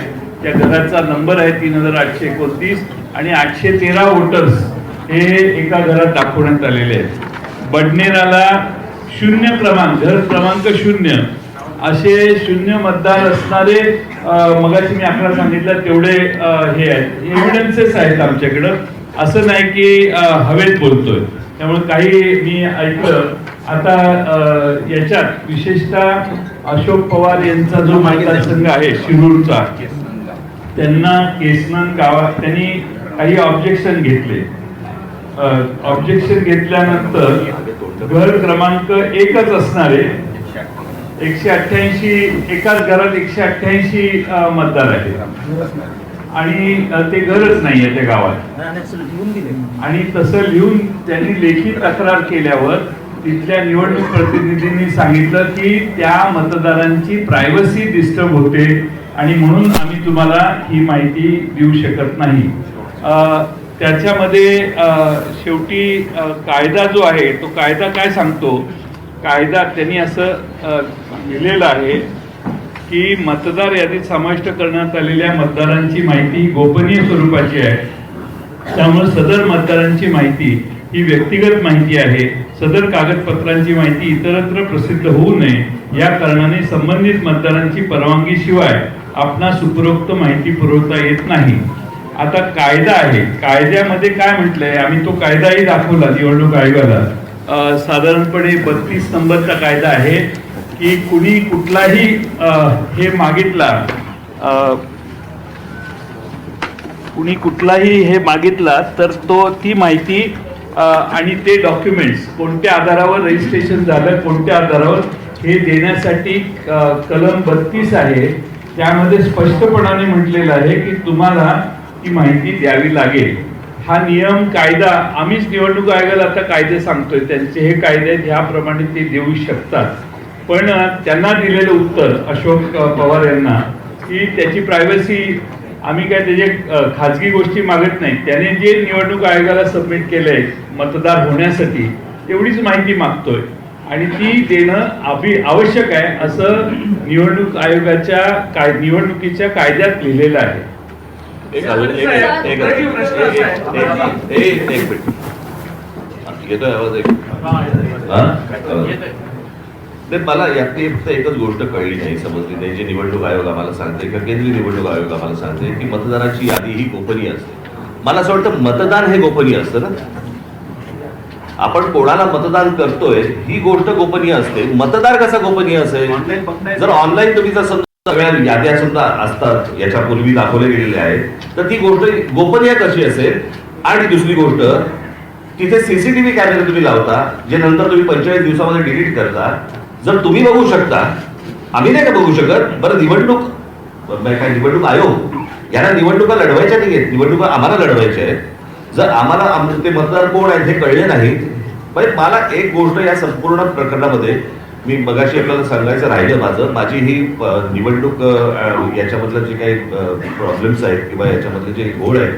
Speaker 6: त्या घराचा नंबर आहे 3829 आणि 813 वोटर्स हे एका घरात दाखवण्यात आलेले आहेत. बडनेराला 0 क्रमांक, घर क्रमांक 0 असे 0 मतदार असणारे मगाशी मी आकडा सांगितला तेवढे हे आहेत, एव्हिडन्सेस आहेत आमच्याकडं. असं नाही की हवेत बोलतोय. त्यामुळे काही मी ऐकलं. आता याच्यात विशेषतः अशोक पवार यांचा जो मतदारसंघ आहे शिरूरचा, त्यांना केसनन गावात त्यांनी काही ऑब्जेक्शन घेतले. ऑब्जेक्शन घेतल्यानंतर घर क्रमांक 1च असणारे 188 एकाच घरात 188 मतदार आहेत आणि ते घरच नाही आहे त्या गावात. आणि तसं लिहून त्यांनी लेखी तक्रार केल्यावर तिथल्या निवडणूक प्रतिनिधींनी सांगितलं की त्या मतदारांची प्रायव्हसी डिस्टर्ब होते आणि म्हणून आम्ही तुम्हाला ही माहिती देऊ शकत नाही. त्याच्यामध्ये शेवटी कायदा जो आहे तो कायदा काय सांगतो, कायदा त्यांनी असं लिहिलेलं आहे की मतदार यादीत समाविष्ट करण्यात आलेल्या मतदारांची माहिती ही गोपनीय स्वरूपाची आहे. त्यामुळे सदर मतदारांची माहिती ही व्यक्तिगत माहिती आहे. सदर कागदपत्रांची माहिती इतरत्र प्रसिद्ध होऊ नये या कारणाने संबंधित मतदारांची परवानगीशिवाय आपणास उपरोक्त माहिती पुरवता येत नाही. आता कायदा आहे, कायद्यामध्ये काय म्हटलंय, आम्ही तो कायदाही दाखवला निवडणूक आयोगाला. साधारणपणे 32 नंबरचा कायदा आहे की कुणी कुठलाही हे मागितला, कुणी कुठलाही हे मागितला तर तो ती माहिती आणि ते डॉक्युमेंट्स कोणत्या आधारावर रजिस्ट्रेशन झालं, कोणत्या आधारावर हे देण्यासाठी कलम 32 आहे. त्यामध्ये स्पष्टपणाने म्हटलेलं आहे की तुम्हाला ती माहिती द्यावी लागेल. हा नियम कायदा आम्हीच निवडणूक आयोगाला आता कायदे सांगतोय, त्यांचे हे कायदे आहेत, ह्याप्रमाणे ते देऊ शकतात. पण त्यांना दिलेलं उत्तर अशोक पवार यांना की त्याची प्रायव्हसी, आम्ही काय त्याचे खाजगी गोष्टी मागत नाही, त्याने जे निवडणूक आयोगाला सबमिट केलंय मतदार होण्यासाठी तेवढीच माहिती मागतोय आणि ती देणं आवश्यक आहे असं निवडणूक आयोगाच्या निवडणुकीच्या कायद्यात लिहिलेलं आहे.
Speaker 8: मला यातली फक्त एकच गोष्ट कळली नाही, समजली नाही, जे निवडणूक आयोग आम्हाला सांगते किंवा केंद्रीय निवडणूक आयोग आम्हाला सांगते की मतदाराची यादी ही गोपनीय असते. मला असं वाटतं मतदान हे गोपनीय असतं ना. आपण कोणाला मतदान करतोय ही गोष्ट गोपनीय असते. मतदार कसा गोपनीय असेल? जर ऑनलाईन तुम्ही जर समजा सगळ्या याद्या सुद्धा असतात याच्यापूर्वी दाखवले गेलेले आहेत तर ती गोष्ट गोपनीय कशी असेल? आणि दुसरी गोष्ट, तिथे सीसीटीव्ही कॅमेरे तुम्ही लावता जे नंतर तुम्ही 45 दिवसामध्ये डिलीट करता. जर तुम्ही बघू शकता, आम्ही नाही का बघू शकत? बरं, निवडणूक आयोग यांना निवडणुका लढवायच्या नाही आहेत, निवडणुका आम्हाला लढवायच्या आहेत. जर आम्हाला ते मतदार कोण आहेत हे कळले नाहीत. पण मला एक गोष्ट या संपूर्ण प्रकरणामध्ये मी मगाशी आपल्याला सांगायचं राहिलं, माझी ही निवडणूक याच्यामधलं जे काही प्रॉब्लेम्स आहेत किंवा याच्यामधले जे घोळ आहे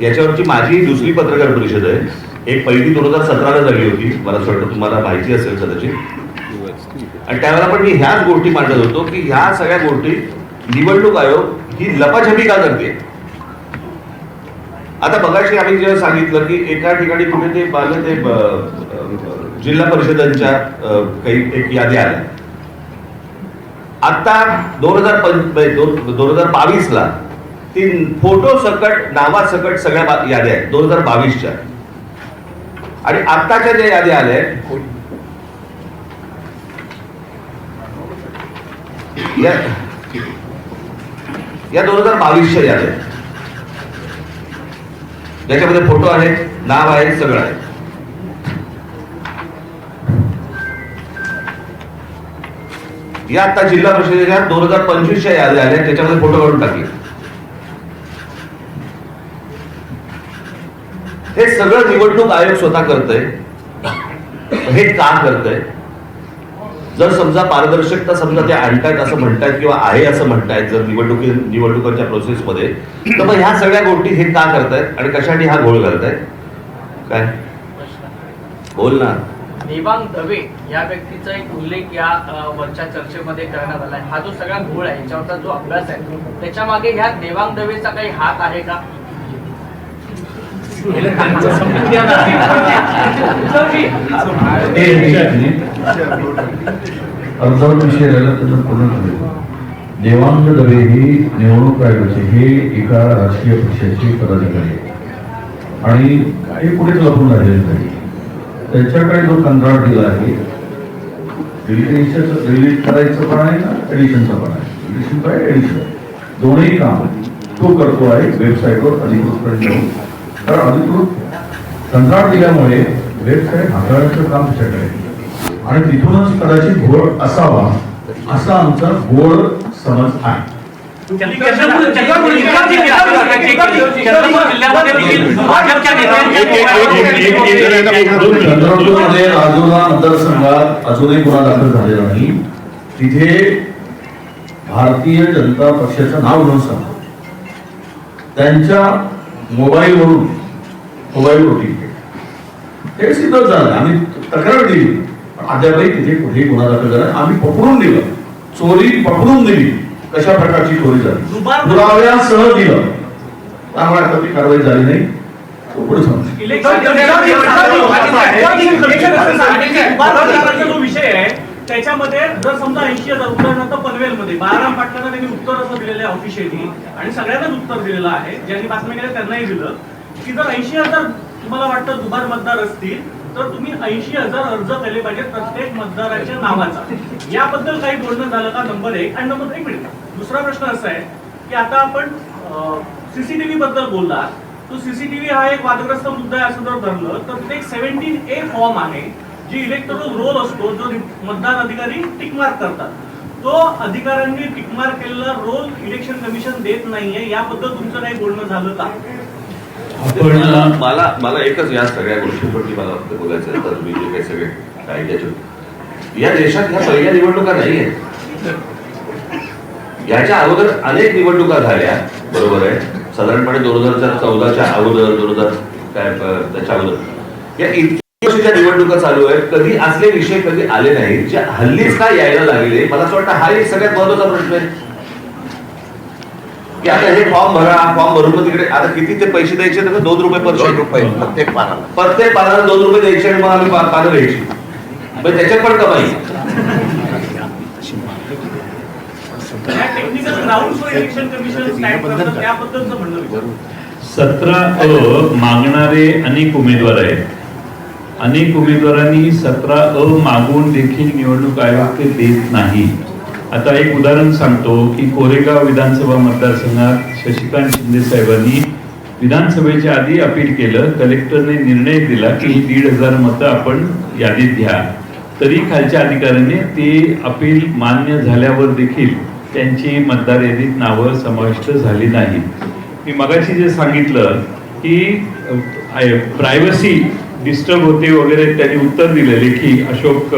Speaker 8: याच्यावरची माझी दुसरी पत्रकार परिषद आहे. एक पहिली 2017ला झाली होती, मला असं वाटतं तुम्हाला माहिती असेल कदाचित. आणि त्यावेळेला पण मी ह्याच गोष्टी मांडत होतो की ह्या सगळ्या गोष्टी निवडणूक आयोग ही लपाछपी का करते. आता मगाशी आम्ही जेव्हा सांगितलं की एका ठिकाणी कुठे ते जिल्हा परिषदांच्या काही एक याद्या आल्या. आता 2022ला ती फोटो सकट नावासकट सगळ्या याद्या आहेत 2022च्या. आणि आत्ताच्या ज्या याद्या आल्या या 2022च्या याद्या, ज्याच्यामध्ये फोटो आहेत, नाव आहे, सगळं आहे. या आता जिल्हा परिषदेच्या 2025च्या याद्या आल्या त्याच्यामध्ये फोटो काढून टाकले. हे सगळं निवडणूक आयोग स्वतः करतंय. हे का करतंय? जर समजा पारदर्शकता समजा ते आणतायत असं म्हणतायत किंवा आहे असं म्हणतायत जर निवडणुकांच्या प्रोसेसमध्ये, तर मग ह्या सगळ्या गोष्टी हे का करतायत आणि कशासाठी हा घोळ घालतायत? काय बोल ना.
Speaker 10: देवांग दवे या व्यक्तीचा एक उल्लेख या वरच्या चर्चेमध्ये करण्यात आलाय. हा जो सगळा घोळ आहे, याच्यावरचा जो अभ्यास आहे, त्याच्या मागे ह्या देवांग दवेचा काही हात आहे का?
Speaker 11: अर्धवट विषय राहिला त्याचं पूर्ण झाले. देवांग दवे ही निवडणूक आयोगाचे हे एका राजकीय पक्षाचे पदाधिकारी आहे आणि हे कुठेच लपून राहिलेले नाही. त्याच्याकडे जो कंत्राट दिला आहे, डिलीट करायचं पण आहे ना, एडिशनचं पण आहे. एडिशन काय एडिशन दोन्ही काम तो करतो आहे वेबसाईटवर अधिकृतपणे जाऊन. कारण अधिकृत कंत्राट दिल्यामुळे वेबसाईट हाताळण्याचं काम त्याच्याकडे आहे आणि तिथूनच कदाचित घोळ असावा असा आमचा गोड समज आहे. चंद्रपूरमध्ये राजूला मतदारसंघात अजूनही गुन्हा दाखल झालेला नाही. तिथे भारतीय जनता पक्षाचं नाव घेऊन सांगतो त्यांच्या मोबाईलवरून हे सिद्ध झालं. आम्ही तक्रार दिली पण अद्यापही तिथे कुठेही गुन्हा दाखल झाला. आम्ही पकडून दिलं, चोरी पकडून दिली, कशा प्रकारची चोरी झाली पुराव्यासह दिलं. त्यामुळे आता ती कारवाई झाली नाही. पुढे
Speaker 9: जो विषय आहे त्याच्यामध्ये जर समजा 80,000 उदाहरणार्थ पनवेलमध्ये बाळाराम पाटलांना त्यांनी उत्तर असं दिलेलं आहे ऑफिशियली आणि सगळ्यांनाच उत्तर दिलेलं आहे, ज्यांनी बातमी केल्या त्यांनाही दिलं की जर 80,000 तुम्हाला वाटतं दुबार मतदार असतील तर तुम्ही 80,000 अर्ज केले पाहिजेत प्रत्येक मतदाराच्या नावाचा. याबद्दल काही बोलणं झालं का? नंबर 1. आणि नंबर 1 मिनिट दुसरा प्रश्न असा आहे की आता आपण सीसीटीव्ही बद्दल बोलला, तो सीसीटीव्ही हा एक वादग्रस्त मुद्दा आहे असं जर धरलं तर तिथे एक 17A फॉर्म आहे जी इलेक्टोरल रोल असतो जो मतदान अधिकारी टिकमार्क करतात. तो अधिकाऱ्यांनी टिकमार्क केलेला रोल इलेक्शन कमिशन देत नाहीये, याबद्दल तुमचं काही बोलणं झालं का?
Speaker 8: मला एकच या सगळ्या गोष्टींवरती मला फक्त बोलायचं आहे. तर मी जे काही सगळे कायद्याचे या देशात ह्या पहिल्या निवडणुका नाही आहेत. याच्या अगोदर अनेक निवडणुका झाल्या, बरोबर आहे, साधारणपणे 2014च्या अगोदर 2000 काय त्याच्या अगोदर या इतक्या वर्षाच्या निवडणुका चालू आहेत. कधी असले विषय कधी आले नाही जे हल्लीच का यायला लागले. मला असं वाटतं हा एक सगळ्यात महत्वाचा प्रश्न आहे की आता हे फॉर्म भरा, फॉर्म भरून मग तिकडे आता किती ते पैसे द्यायचे तर 2 रुपये प्रत्येक पानाला 2 रुपये द्यायचे आणि मग आम्ही पानं घ्यायची. पण त्याच्यात पण कमाई.
Speaker 9: टेक्निकल ग्राउंड्सवर इलेक्शन कमिशन स्टँड करतं त्याबद्दलचं म्हणणं विचारू.
Speaker 6: 17A मागणारे अनेक उमेदवार आहेत. अनेक उमेदवारांनी 17A मागून देखील निवडणूक आयोग ते देत नाही. आता एक उदाहरण सांगतो की कोरेगाव विधानसभा मतदारसंघात शशिकांत शिंदे साहेबांनी विधानसभेच्या आधी अपील केलं. कलेक्टरने निर्णय दिला की ही 1,500 मतं आपण यादीत घ्या. तरी खालच्या अधिकाऱ्याने ते अपील मान्य झाल्यावर देखील त्यांची मतदार यादीत नावं समाविष्ट झाली नाही. मी मगाशी जे सांगितलं की प्रायव्हसी डिस्टर्ब होते वगैरे त्यांनी उत्तर दिलं लेखी अशोक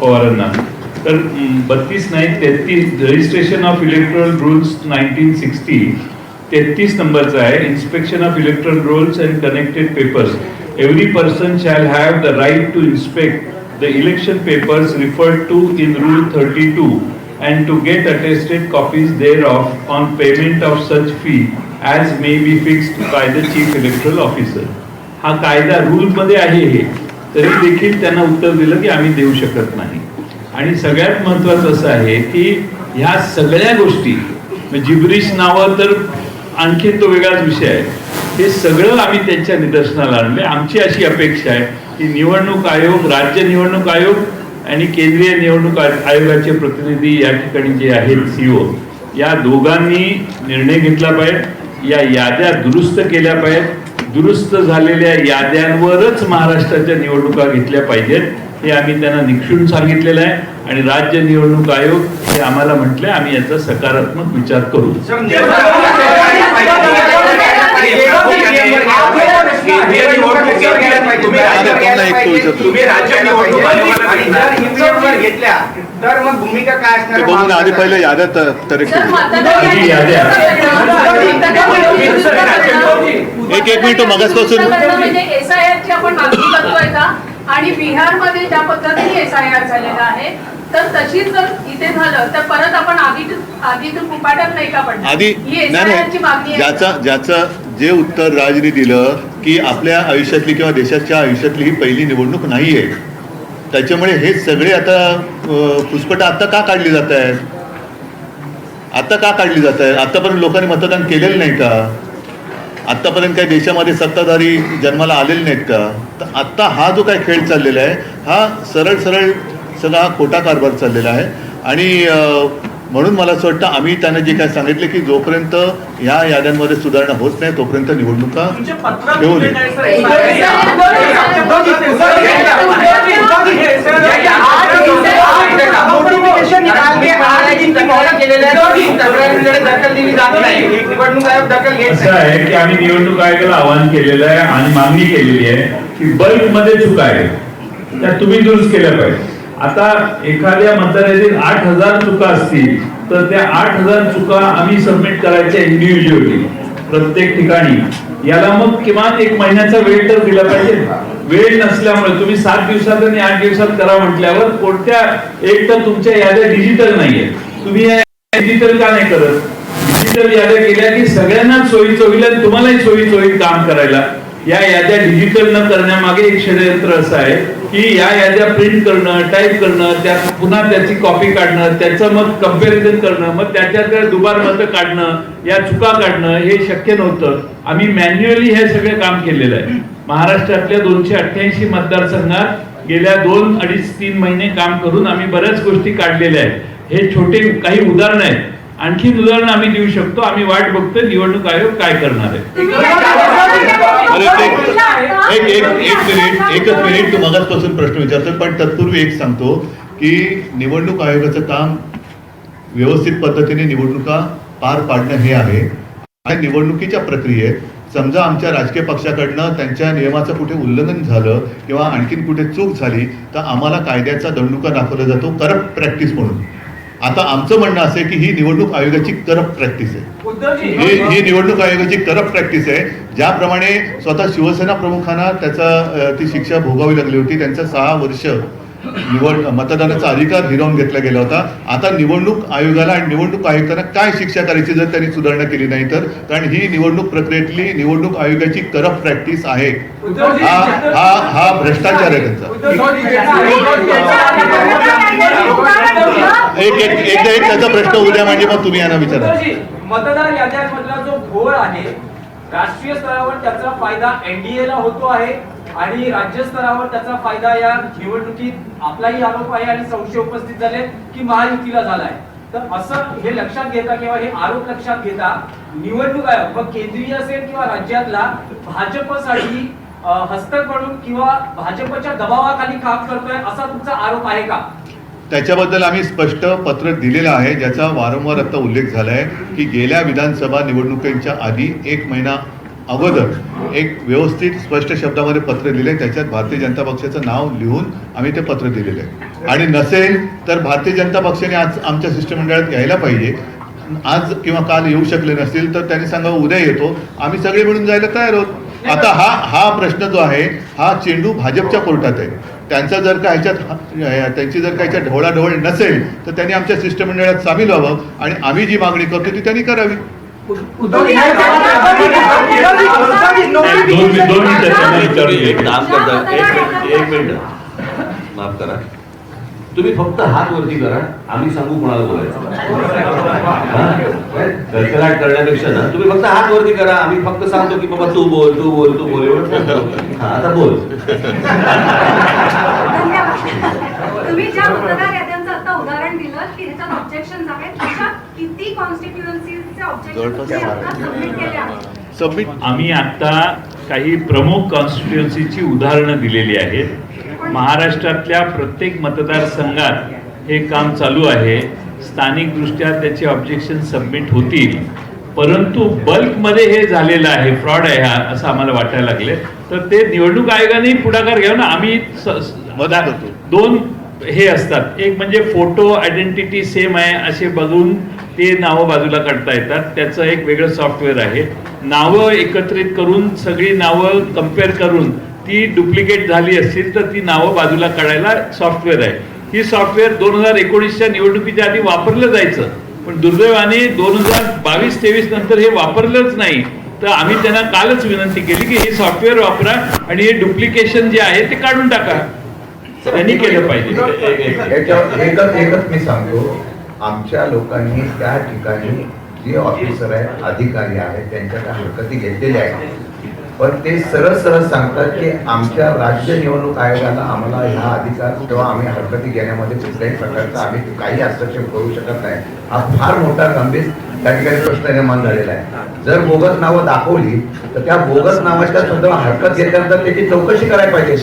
Speaker 6: पवारांना. तर 32 नाही 33 रजिस्ट्रेशन ऑफ इलेक्ट्रल रूल्स 1960 33 नंबरचा आहे. Inspection of electoral rolls and connected papers. Every person shall have the right to inspect the election papers referred to in Rule 32 and to get attested copies thereof on payment of such fee as may be fixed by the Chief Electoral Officer. हा कायदा rule मध्ये आहे हे, तरी देखील त्यांना उत्तर दिलं की आम्ही देऊ शकत नाही. आणि सगळ्यात महत्त्वाचं असं आहे की ह्या सगळ्या गोष्टी जिब्रिश नावं तर आणखी तो वेगळाच विषय आहे. हे सगळं आम्ही त्यांच्या निदर्शनाला आणले. आमची अशी अपेक्षा आहे की निवडणूक आयोग, राज्य निवडणूक आयोग आणि केंद्रीय निवडणूक आयोगाचे प्रतिनिधी या ठिकाणी जे आहेत CEO, या दोघांनी निर्णय घेतला पाहिजे. या याद्या दुरुस्त केल्या पाहिजेत. दुरुस्त झालेल्या याद्यांवरच महाराष्ट्राच्या निवडणुका घेतल्या पाहिजेत. हे आम्ही त्यांना निक्षून सांगितलेलं आहे आणि राज्य निवडणूक आयोग हे आम्हाला म्हटले आम्ही याचा सकारात्मक विचार करू.
Speaker 5: केंद्रीय निवडणूक तुम्ही राज्य निवडणूक आयोगाला घेतल्या तर मग भूमिका काय असणार?
Speaker 4: बघून आधी पहिले याद्यात तर एक मिनिट मगासपासून
Speaker 12: म्हणजे SIR ची आपण मागणी करतोय का? आणि बिहारमध्ये ज्या पद्धतीने SIR झालेला आहे तर तशीच जर इथे झालं तर परत आपण आगीतून कुपाट्यात नाही का पडणार?
Speaker 4: आधी
Speaker 12: ही SIR ची मागणी आहे.
Speaker 4: ज्याचं जे उत्तर राजनी दिलं की आपल्या आयुष्यातली किंवा देशाच्या आयुष्यातली ही पहिली निवडणूक नाही आहे, त्याच्यामुळे हे सगळे आता फुसफट आता का काढली जात आहेत? आता का काढली जात आहेत? आतापर्यंत लोकांनी मतदान केलेलं नाही का? आत्तापर्यंत काही देशामध्ये सत्ताधारी जन्माला आलेले नाहीत का? तर आत्ता हा जो काही खेळ चाललेला आहे हा सरळ सगळा खोटा कारभार चाललेला आहे. आणि म्हणून मला असं वाटतं आम्ही त्यांना जे काय सांगितले की जोपर्यंत ह्या याद्यांमध्ये सुधारणा होत नाही तोपर्यंत निवडणुका घेऊ नये.
Speaker 6: असं आहे की आम्ही निवडणूक आयोगाला आवाहन केलेलं आहे आणि मागणी केलेली आहे की बल्कमध्ये चुका आहेत त्या तुम्ही दुरुस्त केल्या पाहिजे. आता एखाद्या मतदारातील 8,000 चुका असतील तर त्या 8,000 चुका आम्ही सबमिट करायच्या इंडिव्हिज्युअली प्रत्येक ठिकाणी. याला मग किमान 1 महिन्याचा वेळ तर दिला पाहिजे. वेळ नसल्यामुळे तुम्ही 7 दिवसात आणि 8 दिवसात करा म्हटल्यावर कोणत्या एक तर तुमच्या याद्या डिजिटल नाहीये, तुम्ही डिजिटल का नाही करत? डिजिटल याद्या केल्या की सगळ्यांनाच सोयीचं होईल आणि तुम्हालाही सोयीचं होईल काम करायला. या याद्या डिजिटल न करण्यामागे एक षडयंत्र असं आहे की या याद्या प्रिंट करणं, टाईप करणं, त्यात पुन्हा त्याची कॉपी काढणं, त्याचं मग कंपॅरिझन करणं, मग त्याच्यात दुबार मतं काढणं, या चुका काढणं हे शक्य नव्हतं. आम्ही मॅन्युअली हे सगळे काम केलेलं आहे. महाराष्ट्रातल्या 288 मतदारसंघात गेल्या 2-2.5-3 महिने काम करून आम्ही बऱ्याच गोष्टी काढलेल्या आहेत. हे छोटे काही उदाहरण आहेत. आणखी उदाहरण आम्ही देऊ शकतो. आम्ही वाट बघतोय निवडणूक आयोग काय करणार आहे.
Speaker 4: एकच मिनिट तू मगाचपासून प्रश्न विचारतोय पण तत्पूर्वी एक सांगतो की निवडणूक आयोगाचं काम व्यवस्थित पद्धतीने निवडणुका पार पाडणं हे आहे. आणि निवडणुकीच्या प्रक्रियेत समजा आमच्या राजकीय पक्षाकडनं त्यांच्या नियमाचं कुठे उल्लंघन झालं किंवा आणखीन कुठे चूक झाली तर आम्हाला कायद्याचा दंडुका दाखवला जातो करप्ट प्रॅक्टिस म्हणून. आता आमचं म्हणणं असं आहे की ही निवडणूक आयोगाची करप्ट प्रॅक्टिस आहे. ही निवडणूक आयोगाची करप्ट प्रॅक्टिस आहे. ज्याप्रमाणे स्वतः शिवसेना प्रमुखांना ती शिक्षा भोगावी लागली होती. त्यांचं 6 वर्ष मतदानाचा अधिकार हिरावून घेतला गेला होता. आता निवडणूक आयोगाला आणि निवडणूक आयुक्तांना काय शिक्षा करायची जर त्यांनी सुधारणा केली नाही तर? कारण ही निवडणूक प्रक्रियेतली निवडणूक आयोगाची करप्ट प्रॅक्टिस आहे. हा भ्रष्टाचार आहे त्यांचा. एक त्याचा प्रश्न उद्या म्हणजे मग तुम्ही यांना विचारा.
Speaker 13: मतदार याद्यांमधला जो घोळ आहे राष्ट्रीय स्तरावर त्याचा फायदा NDA ला होतो आहे आणि राज्य स्तरावर त्याचा फायदा या निवडणुकीत आपलाही आरोप आहे आणि संशय उपस्थित झाले की महायुतीला झालाय. तर असं हे लक्षात घेता किंवा हे आरोप लक्षात घेता निवडणूक आयोग मग केंद्रीय असेल किंवा राज्यातला भाजपसाठी हस्तक म्हणून किंवा भाजपच्या दबावाखाली काम करतोय असा तुमचा आरोप आहे का?
Speaker 4: त्याच्याबद्दल आम्ही स्पष्ट पत्र दिलेलं आहे ज्याचा वारंवार आता उल्लेख झाला आहे की गेल्या विधानसभा निवडणुकीच्या आधी 1 महिना अगोदर एक व्यवस्थित स्पष्ट शब्दामध्ये पत्र दिले. त्याच्यात भारतीय जनता पक्षाचं नाव लिहून आम्ही ते पत्र दिलेलं आहे. आणि नसेल तर भारतीय जनता पक्षाने आज आमच्या शिष्टमंडळात यायला पाहिजे. आज किंवा काल येऊ शकले नसतील तर त्यांनी सांगावं उद्या येतो. आम्ही सगळे मिळून जायला तयार आहोत. आता हा प्रश्न जो आहे हा चेंडू भाजपच्या कोर्टात आहे. त्यांचा जर का त्यांची जर का ह्याच्यात ढवळाढवळ नसेल तर त्यांनी आमच्या शिष्टमंडळात सामील व्हावं आणि आम्ही जी मागणी करतो ती त्यांनी करावी.
Speaker 8: एक मिनिट माफ करा. तुम्ही फक्त हात वरती करा. आम्ही सांगू कोणाला बोलायचं. कळकळाट करण्यापेक्षा ना तुम्ही फक्त हात वरती करा. आम्ही फक्त सांगतो की बाबा तू बोल तू बोल तू बोल एवढं. आता बोल.
Speaker 12: तुम्ही ज्या मतदार याद्यांचं आता उदाहरण दिलं की ह्याच्यात ऑब्जेक्शन आहेत अशा किती कॉन्स्टिट्युएन्सीचे ऑब्जेक्शन सबमिट केले आहेत?
Speaker 6: आम्ही आता काही प्रमुख कॉन्स्टिट्युएन्सीची उदाहरणं दिलेली आहेत. महाराष्ट्रातल्या प्रत्येक मतदारसंघात हे काम चालू आहे. स्थानिक दृष्ट्या त्याचे ऑब्जेक्शन सबमिट होतील परंतु बल्कमध्ये हे झालेलं आहे, फ्रॉड आहे हा, असं आम्हाला वाटायला लागले. तर ते निवडणूक आयोगाने पुढाकार घेऊन आम्ही दोन हे असतात, एक म्हणजे फोटो आयडेंटिटी सेम आहे असे बघून ते नावं बाजूला काढता येतात, त्याचं एक वेगळं सॉफ्टवेअर आहे. नावं एकत्रित करून सगळी नावं कम्पेअर करून ती डुप्लिकेट झाली असतील तर ती नावं बाजूला काढायला सॉफ्टवेअर आहे. ही सॉफ्टवेअर 2019च्या निवडणुकीच्या आधी वापरलं जायचं, पण दुर्दैवाने 2022-23 नंतर हे वापरलंच नाही. तर आम्ही त्यांना कालच विनंती केली की हे सॉफ्टवेअर वापरा आणि हे डुप्लिकेशन जे आहे ते काढून टाका. त्यांनी केलं पाहिजे.
Speaker 14: एकच मी सांगतो, आमच्या लोकांनी त्या ठिकाणी जे ऑफिसर आहेत, अधिकारी आहेत, त्यांच्या त्या हरकती घेतलेल्या आहेत, पण ते सरळ सरळ सांगतात की आमच्या राज्य निवडणूक आयोगाला आम्हाला ह्या अधिकार किंवा आम्ही हरकती घेण्यामध्ये कुठल्याही प्रकारचा आम्ही काही हस्तक्षेप करू शकत नाही. हा फार मोठा गंभीर त्या ठिकाणी प्रश्न निर्माण झालेला आहे. जर बोगस नावं दाखवली तर त्या बोगस नावाच्या संदर्भात हरकत घेतल्यानंतर त्याची चौकशी करायला पाहिजे.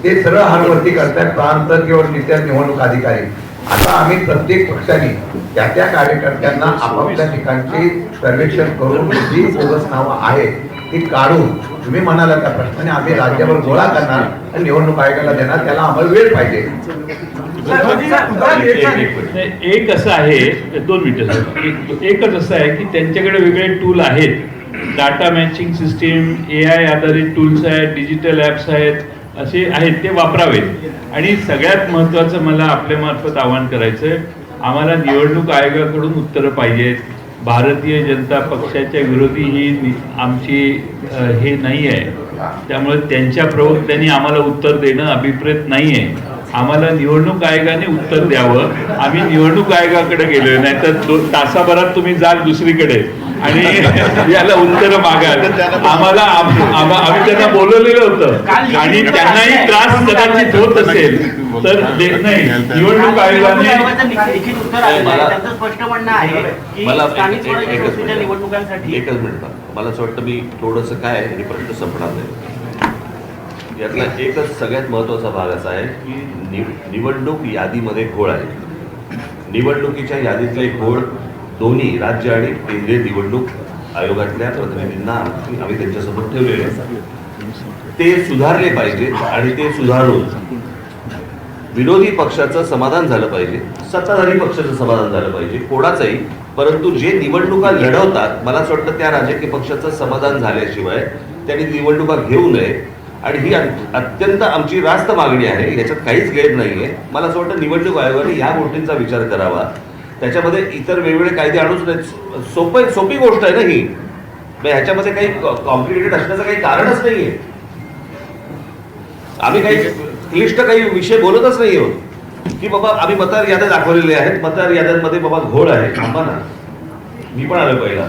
Speaker 14: ते सरळ हारवरती करतायत प्रांत किंवा तिथल्या निवडणूक अधिकारी. आता आम्ही प्रत्येक पक्षाने त्या त्या कार्यकर्त्यांना आपापल्या ठिकाणचे सर्वेक्षण करून जी बोगस नावं आहेत ती काढून, तुम्ही म्हणाला त्या प्रश्नाने आम्ही राज्यावर गोळा करणार आणि निवडणूक आयोगाला देणार, त्याला आम्हाला वेळ पाहिजे.
Speaker 6: एक असं आहे, 2 मिनिटं, एकच असं आहे की त्यांच्याकडे वेगळे टूल आहेत, डाटा मॅचिंग सिस्टीम, AI आधारित टूल्स आहेत, डिजिटल ॲप्स आहेत, असे आहेत, ते वापरावेत. आणि सगळ्यात महत्त्वाचं मला आपल्या मार्फत आवाहन करायचं आहे, आम्हाला निवडणूक आयोगाकडून उत्तरं पाहिजेत. भारतीय जनता पक्षाच्या विरोधी ही आमची हे नाही आहे, त्यामुळे त्यांच्या प्रवक्त्यांनी आम्हाला उत्तर देणं अभिप्रेत नाही आहे. आम्हाला निवडणूक आयोगाने उत्तर द्यावं. आम्ही निवडणूक आयोगाकडे गेलोय, नाही तर तासाभरात तुम्ही जाल दुसरीकडे आणि याला उत्तर मागाल. आम्हाला आम्ही त्यांना बोलवलेलं होतं आणि त्यांनाही त्रास कदाचित होत असेल तर नाही. निवडणूक आयोगाने
Speaker 3: लिखित उत्तर आलेलं आहे, त्यांचं स्पष्ट म्हणणं आहे की स्थानिक स्वराज्य संस्थेच्या निवडणुकांसाठी.
Speaker 8: एकच मिनिट, मला असं वाटतं मी थोडंसं काय हे प्रश्न संपणार नाही. यातला एकच सगळ्यात महत्त्वाचा भाग असा आहे की निवडणूक यादीमध्ये घोळ आहे. निवडणुकीच्या यादीतले घोळ दोन्ही राज्य आणि केंद्रीय निवडणूक आयोगातल्या प्रतिनिधींना आम्ही त्यांच्यासमोर ठेवलेले आहेत. ते सुधारले पाहिजे आणि ते सुधारून विरोधी पक्षाचं समाधान झालं पाहिजे, सत्ताधारी पक्षाचं समाधान झालं पाहिजे, कोणाचंही. परंतु जे निवडणुका लढवतात, मला असं वाटतं त्या राजकीय पक्षाचं समाधान झाल्याशिवाय त्यांनी निवडणुका घेऊ नये. आणि ही अत्यंत आमची रास्त मागणी आहे, याच्यात काहीच गैर नाही आहे. मला असं वाटतं निवडणूक आयोगाने या गोष्टींचा विचार करावा. त्याच्यामध्ये इतर वेगवेगळे कायदे आणूच नाहीत. सोपी गोष्ट आहे ना ही, ह्याच्यामध्ये काही कॉम्प्लिकेटेड असण्याचं काही कारणच नाही आहे. आम्ही काही क्लिष्ट काही विषय बोलतच नाही आहोत की बाबा आम्ही मतदार याद्या दाखवलेल्या आहेत, मतदार याद्यांमध्ये बाबा घोळ आहे. थांबा ना, मी पण आलो पहिला.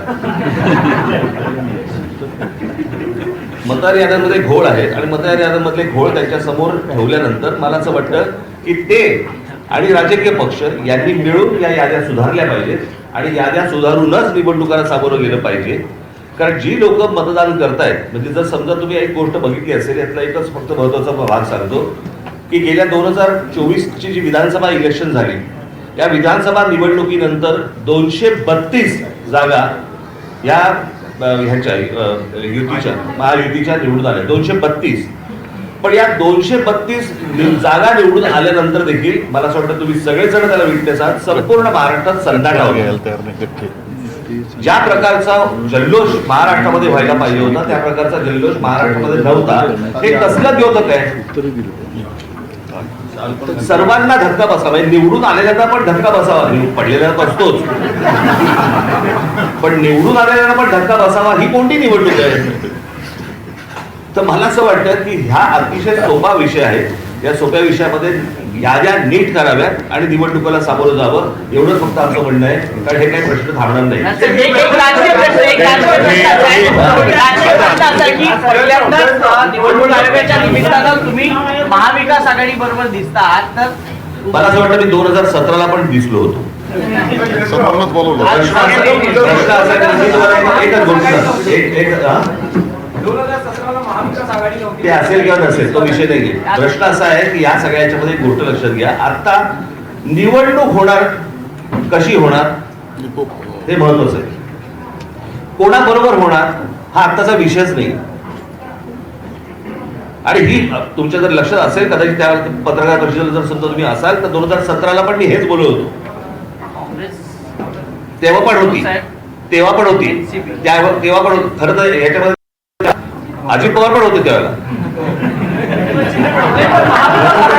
Speaker 8: मतदार याद्यांमध्ये घोळ आहेत आणि मतदार याद्यांमधले घोळ त्यांच्या समोर ठेवल्यानंतर मला असं वाटतं की ते आणि राजकीय पक्ष यांनी मिळून या याद्या सुधारल्या पाहिजेत आणि याद्या सुधारूनच निवडणुकांना सामोरं गेलं पाहिजे. कारण जी लोक मतदान करतायत, म्हणजे जर समजा तुम्ही एक गोष्ट बघितली असेल, यातला एकच फक्त महत्त्वाचा भाग सांगतो की गेल्या 2024ची जी विधानसभा इलेक्शन झाली, या विधानसभा निवडणुकीनंतर 232 जागा या ह्याच्या युतीच्या महायुतीच्या निवडून आल्या, 232. पण या 232 जागा निवडून आल्यानंतर देखील मला असं वाटतं तुम्ही सगळेजण त्याला विटनेस आहात, संपूर्ण महाराष्ट्रात संताट होता. ज्या प्रकारचा जल्लोष महाराष्ट्रामध्ये व्हायला पाहिजे होता त्या प्रकारचा जल्लोष महाराष्ट्रामध्ये नव्हता. हे कसलं द्योतक आहे? सर्वांना धक्का बसावा, निवडून आलेल्यांना पण धक्का बसावा, पडलेल्यांना बसतोच, पण निवडून आलेल्यांना पण धक्का बसावा, ही कोणती निवडणूक आहे? तर मला असं वाटतं की ह्या अतिशय सोपा विषय आहे. या सोप्या विषयामध्ये याद्या नीट कराव्यात आणि निवडणुकीला सामोरं जावं, एवढंच फक्त आमचं म्हणणं आहे. कारण हे काही प्रश्न थांबणार नाही.
Speaker 10: निवडणूक आयोगाच्या निमित्तानं तुम्ही महाविकास आघाडी बरोबर दिसतात, तर
Speaker 8: मला असं वाटतं मी 2017ला पण दिसलो होतो. ते असेल किंवा नसेल तो विषय नाही. प्रश्न असा आहे की या सगळ्याच्यामध्ये एक गोष्ट लक्षात घ्या, आता निवडणूक होणार कशी होणार हे महत्वाचं आहे. कोणाबरोबर होणार हा आत्ताचा विषयच नाही. आणि ही तुमच्या जर लक्षात असेल कदाचित त्या पत्रकार परिषदेला जर समजा तुम्ही असाल तर 2017ला पण मी हेच बोलत होतो. तेव्हा पण होती तेव्हा पण होती खरं तर याच्यामध्ये अजित पवार पण होते त्यावेळेला.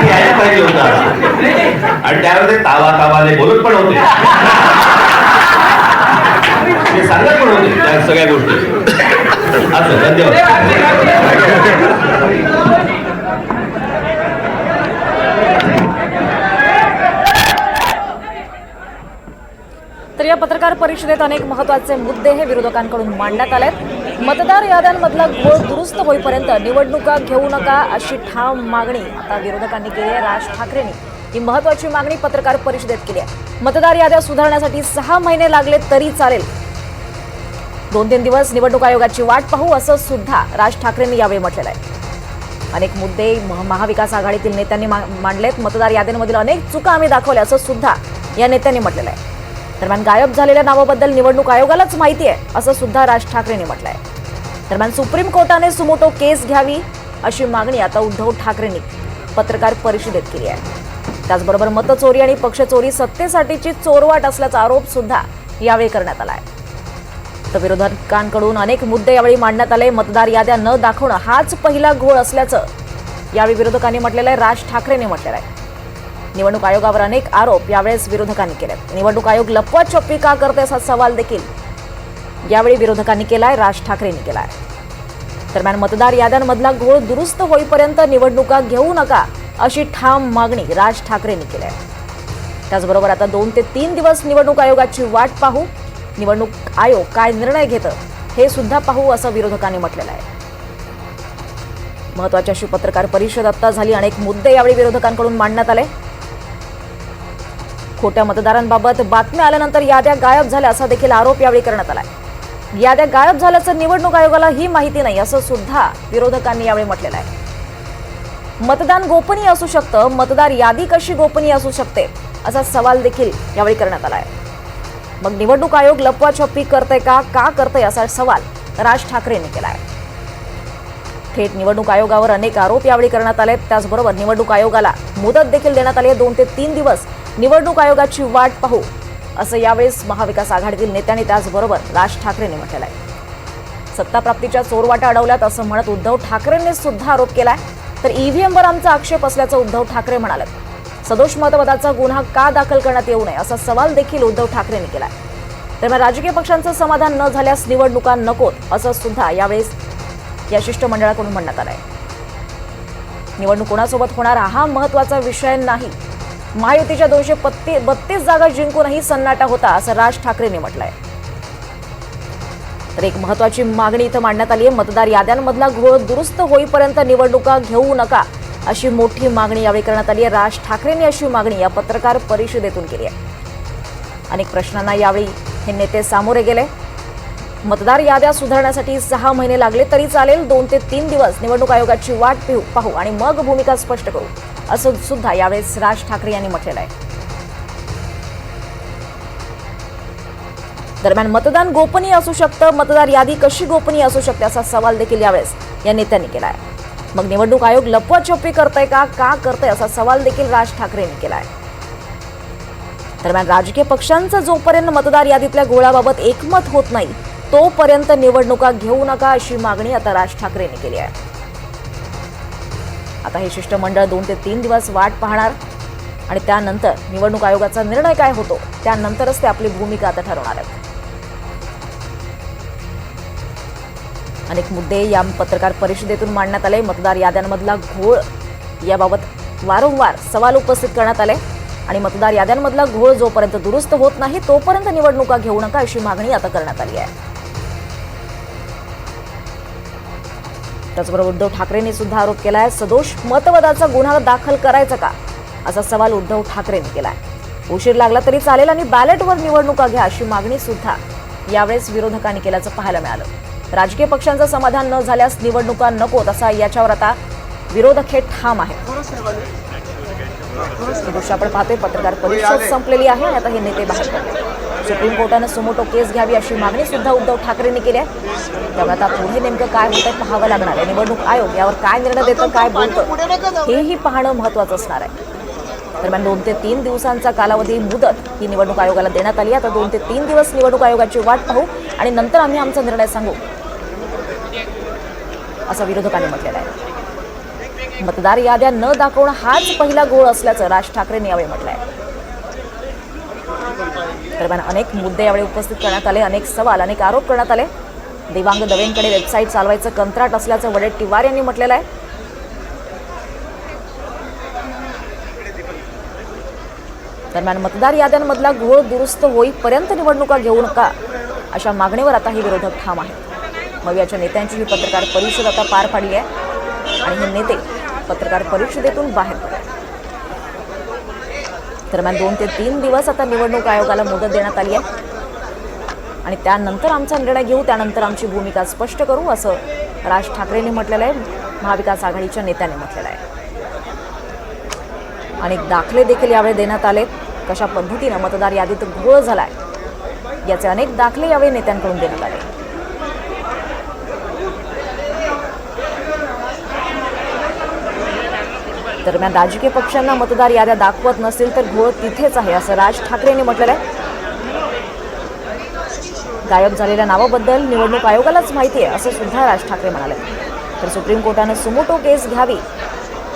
Speaker 8: यायला पाहिजे होतं आणि त्यावेळेस तावाने बोलत पण होते, ते सांगत पण होते त्या सगळ्या गोष्टी. असं धन्यवाद.
Speaker 1: तर या पत्रकार परिषदेत अनेक महत्त्वाचे मुद्दे हे विरोधकांकडून मांडण्यात आलेत. मतदार याद्यांमधला घोळ दुरुस्त होईपर्यंत निवडणुका घेऊ नका अशी ठाम मागणी आता विरोधकांनी केली आहे. राज ठाकरेंनी ही महत्त्वाची मागणी पत्रकार परिषदेत केली आहे. मतदार याद्या सुधारण्यासाठी 6 महिने लागले तरी चालेल, 2-3 दिवस निवडणूक आयोगाची वाट पाहू असं सुद्धा राज ठाकरेंनी यावेळी म्हटलेलं आहे. अनेक मुद्दे महाविकास आघाडीतील नेत्यांनी मांडलेत. मतदार याद्यांमधील अनेक चुका आम्ही दाखवल्या असं सुद्धा या नेत्यांनी म्हटलेलं आहे. दरम्यान गायब झालेल्या नावाबद्दल निवडणूक आयोगालाच माहिती आहे असं सुद्धा राज ठाकरेंनी म्हटलंय. दरम्यान सुप्रीम कोर्टाने सुमोटो केस घ्यावी अशी मागणी आता उद्धव ठाकरेंनी पत्रकार परिषदेत केली आहे. त्याचबरोबर मतचोरी आणि पक्षचोरी सत्तेसाठीची चोरवाट असल्याचा आरोप सुद्धा यावेळी करण्यात आला आहे. तर विरोधकांकडून अनेक मुद्दे यावेळी मांडण्यात आले. मतदार याद्या न दाखवणं हाच पहिला घोळ असल्याचं यावेळी विरोधकांनी म्हटलेलं आहे. राज ठाकरेंनी म्हटलेलं आहे. निवडणूक आयोगावर अनेक आरोप यावेळेस विरोधकांनी केले. निवडणूक आयोग लपवाछपवी का करते असा सवाल देखील यावेळी विरोधकांनी केलाय, राज ठाकरेंनी केलाय. दरम्यान मतदार याद्यांमधला घोळ दुरुस्त होईपर्यंत निवडणुका घेऊ नका अशी ठाम मागणी राज ठाकरेंनी केली आहे. त्याचबरोबर आता 2 ते 3 दिवस निवडणूक आयोगाची वाट पाहू, निवडणूक आयोग काय निर्णय घेतं हे सुद्धा पाहू असं विरोधकांनी म्हटलेलं आहे. महत्त्वाची अशी पत्रकार परिषद आता झाली. अनेक मुद्दे यावेळी विरोधकांकडून मांडण्यात आले. खोट्या मतदारांबाबत बातम्या आल्यानंतर याद्या गायब झाल्या असा देखील आरोप यावेळी करण्यात आलाय. याद्या गायब झाल्याचं निवडणूक आयोगाला ही माहिती नाही असं सुद्धा विरोधकांनी यावेळी म्हटलेलं आहे. मतदान गोपनीय असू शकतं, मतदार यादी कशी गोपनीय असू शकते असा सवाल देखील यावेळी करण्यात आलाय. मग निवडणूक आयोग लपवाछपवी करतंय का करतंय असा सवाल राज ठाकरेंनी केलाय. थेट निवडणूक आयोगावर अनेक आरोप यावेळी करण्यात आले. त्याचबरोबर निवडणूक आयोगाला मुदत देखील देण्यात आली आहे. 2 ते 3 दिवस निवडणूक आयोगाची वाट पाहू असं यावेळेस महाविकास आघाडीतील नेत्यांनी त्याचबरोबर राज ठाकरेंनी म्हटलेलं आहे. सत्ता प्राप्तीच्या चोरवाटा अडवल्यात असं म्हणत उद्धव ठाकरेंनी सुद्धा आरोप केलाय. तर ईव्हीएमवर आमचा आक्षेप असल्याचं उद्धव ठाकरे म्हणाले. सदोष मतदानाचा गुन्हा का दाखल करण्यात येऊ नये असा सवाल देखील उद्धव ठाकरेंनी केलाय. दरम्यान राजकीय पक्षांचं समाधान न झाल्यास निवडणुका नकोत असं सुद्धा यावेळेस या शिष्टमंडळाकडून म्हणण्यात आलंय. निवडणूक कोणासोबत होणार हा महत्त्वाचा विषय नाही. महायुतीच्या 232 जागा जिंकूनही सन्नाटा होता असं राज ठाकरेंनी म्हटलंय. तर एक महत्त्वाची मागणी इथं मांडण्यात आली आहे. मतदार याद्यांमधला घोळ दुरुस्त होईपर्यंत निवडणुका घेऊ नका अशी मोठी मागणी यावेळी करण्यात आली आहे. राज ठाकरेंनी अशी मागणी या पत्रकार परिषदेतून केली आहे. अनेक प्रश्नांना यावेळी हे नेते सामोरे गेले. मतदार याद्या सुधारण्यासाठी 6 महिने लागले तरी चालेल, 2 ते 3 दिवस निवडणूक आयोगाची वाट पाहू आणि मग भूमिका स्पष्ट करू असं सुद्धा यावेळेस राज ठाकरे यांनी म्हटलेलं आहे. दरम्यान मतदान गोपनीय असू शकतं, मतदार यादी कशी गोपनीय असू शकते असा सवाल देखील यावेळेस या नेत्यांनी केला आहे. मग निवडणूक आयोग लपवाछपवी करतंय का करतंय असा सवाल देखील राज ठाकरे यांनी केला आहे. दरम्यान राजकीय पक्षांचं जोपर्यंत मतदार यादीतल्या घोळाबाबत एकमत होत नाही तोपर्यंत निवडणुका घेऊ नका अशी मागणी आता राज ठाकरे यांनी केली आहे. आता हे शिष्टमंडळ 2 ते 3 दिवस वाट पाहणार आणि त्यानंतर निवडणूक आयोगाचा निर्णय काय होतो त्यानंतरच ते आपली भूमिका आता ठरवणार आहेत. अनेक मुद्दे या पत्रकार परिषदेतून मांडण्यात आले. मतदार याद्यांमधला घोळ याबाबत वारंवार सवाल उपस्थित करण्यात आले आणि मतदार याद्यांमधला घोळ जोपर्यंत दुरुस्त होत नाही तोपर्यंत निवडणुका घेऊ नका अशी मागणी आता करण्यात आली आहे. त्याचबरोबर उद्धव ठाकरेंनी सुद्धा आरोप केलाय. सदोष मतदानाचा गुन्हा दाखल करायचा का असा सवाल उद्धव ठाकरेंनी केलाय. उशीर लागला तरी चालेल आणि बॅलेटवर निवडणुका घ्या अशी मागणी सुद्धा यावेळेस विरोधकांनी केल्याचं पाहायला मिळालं. राजकीय पक्षांचं समाधान न झाल्यास निवडणुका नकोत असा याच्यावर आता विरोधक हे ठाम आहेत. आपण पाहतोय पत्रकार परिषद संपलेली आहे आणि आता हे नेते बाहेर पडले.
Speaker 15: सुप्रीम कोर्टानं सुमोटो केस घ्यावी अशी मागणी सुद्धा उद्धव ठाकरेंनी केली आहे. त्यामुळे आता पुढे नेमकं काय होतंय पाहावं लागणार आहे. निवडणूक आयोग यावर काय निर्णय देतं, काय बोलतं हेही पाहणं महत्त्वाचं असणार आहे. दरम्यान 2 ते 3 दिवसांचा कालावधी मुदत ही निवडणूक आयोगाला देण्यात आली. आता 2 ते 3 दिवस निवडणूक आयोगाची वाट पाहू आणि नंतर आम्ही आमचा निर्णय सांगू, असं विरोधकांनी म्हटलेलं आहे. मतदार याद्या न दाखवणं हाच पहिला घोळ असल्याचं राज ठाकरेंनी यावेळी म्हटलंय. दरम्यान अनेक मुद्दे यावेळी उपस्थित करण्यात आले, अनेक सवाल, अनेक आरोप करण्यात आले. देवांग दवेंकडे वेबसाईट चालवायचं कंत्राट असल्याचं वडेट्टीवार यांनी म्हटलेलं आहे. दरम्यान मतदार याद्यांमधला घोळ दुरुस्त होईपर्यंत निवडणुका घेऊ नका अशा मागणीवर आता हे विरोधक ठाम आहेत. मवियाच्या नेत्यांची ही पत्रकार परिषद आता पार पाडली आहे आणि हे नेते पत्रकार परिषदेतून बाहेर पडले. दरम्यान 2 ते 3 दिवस आता निवडणूक आयोगाला मुदत देण्यात आली आहे आणि त्यानंतर आमचा निर्णय घेऊ, त्यानंतर आमची भूमिका स्पष्ट करू, असं राज ठाकरेंनी म्हटलेलं आहे. महाविकास आघाडीच्या नेत्यांनी म्हटलेलं आहे. अनेक दाखले देखील यावेळी देण्यात आले. कशा पद्धतीनं मतदार यादीत घोळ झालाय याचे अनेक दाखले यावेळी नेत्यांकडून देण्यात आले. दरम्यान राजकीय पक्षांना मतदार याद्या दाखवत नसतील तर घोळ तिथेच आहे, असं राज ठाकरेंनी म्हटलेलं आहे. गायब झालेल्या नावाबद्दल निवडणूक आयोगालाच माहिती आहे, असं सुद्धा राज ठाकरे म्हणाले. तर सुप्रीम कोर्टानं सुमोटो केस घ्यावी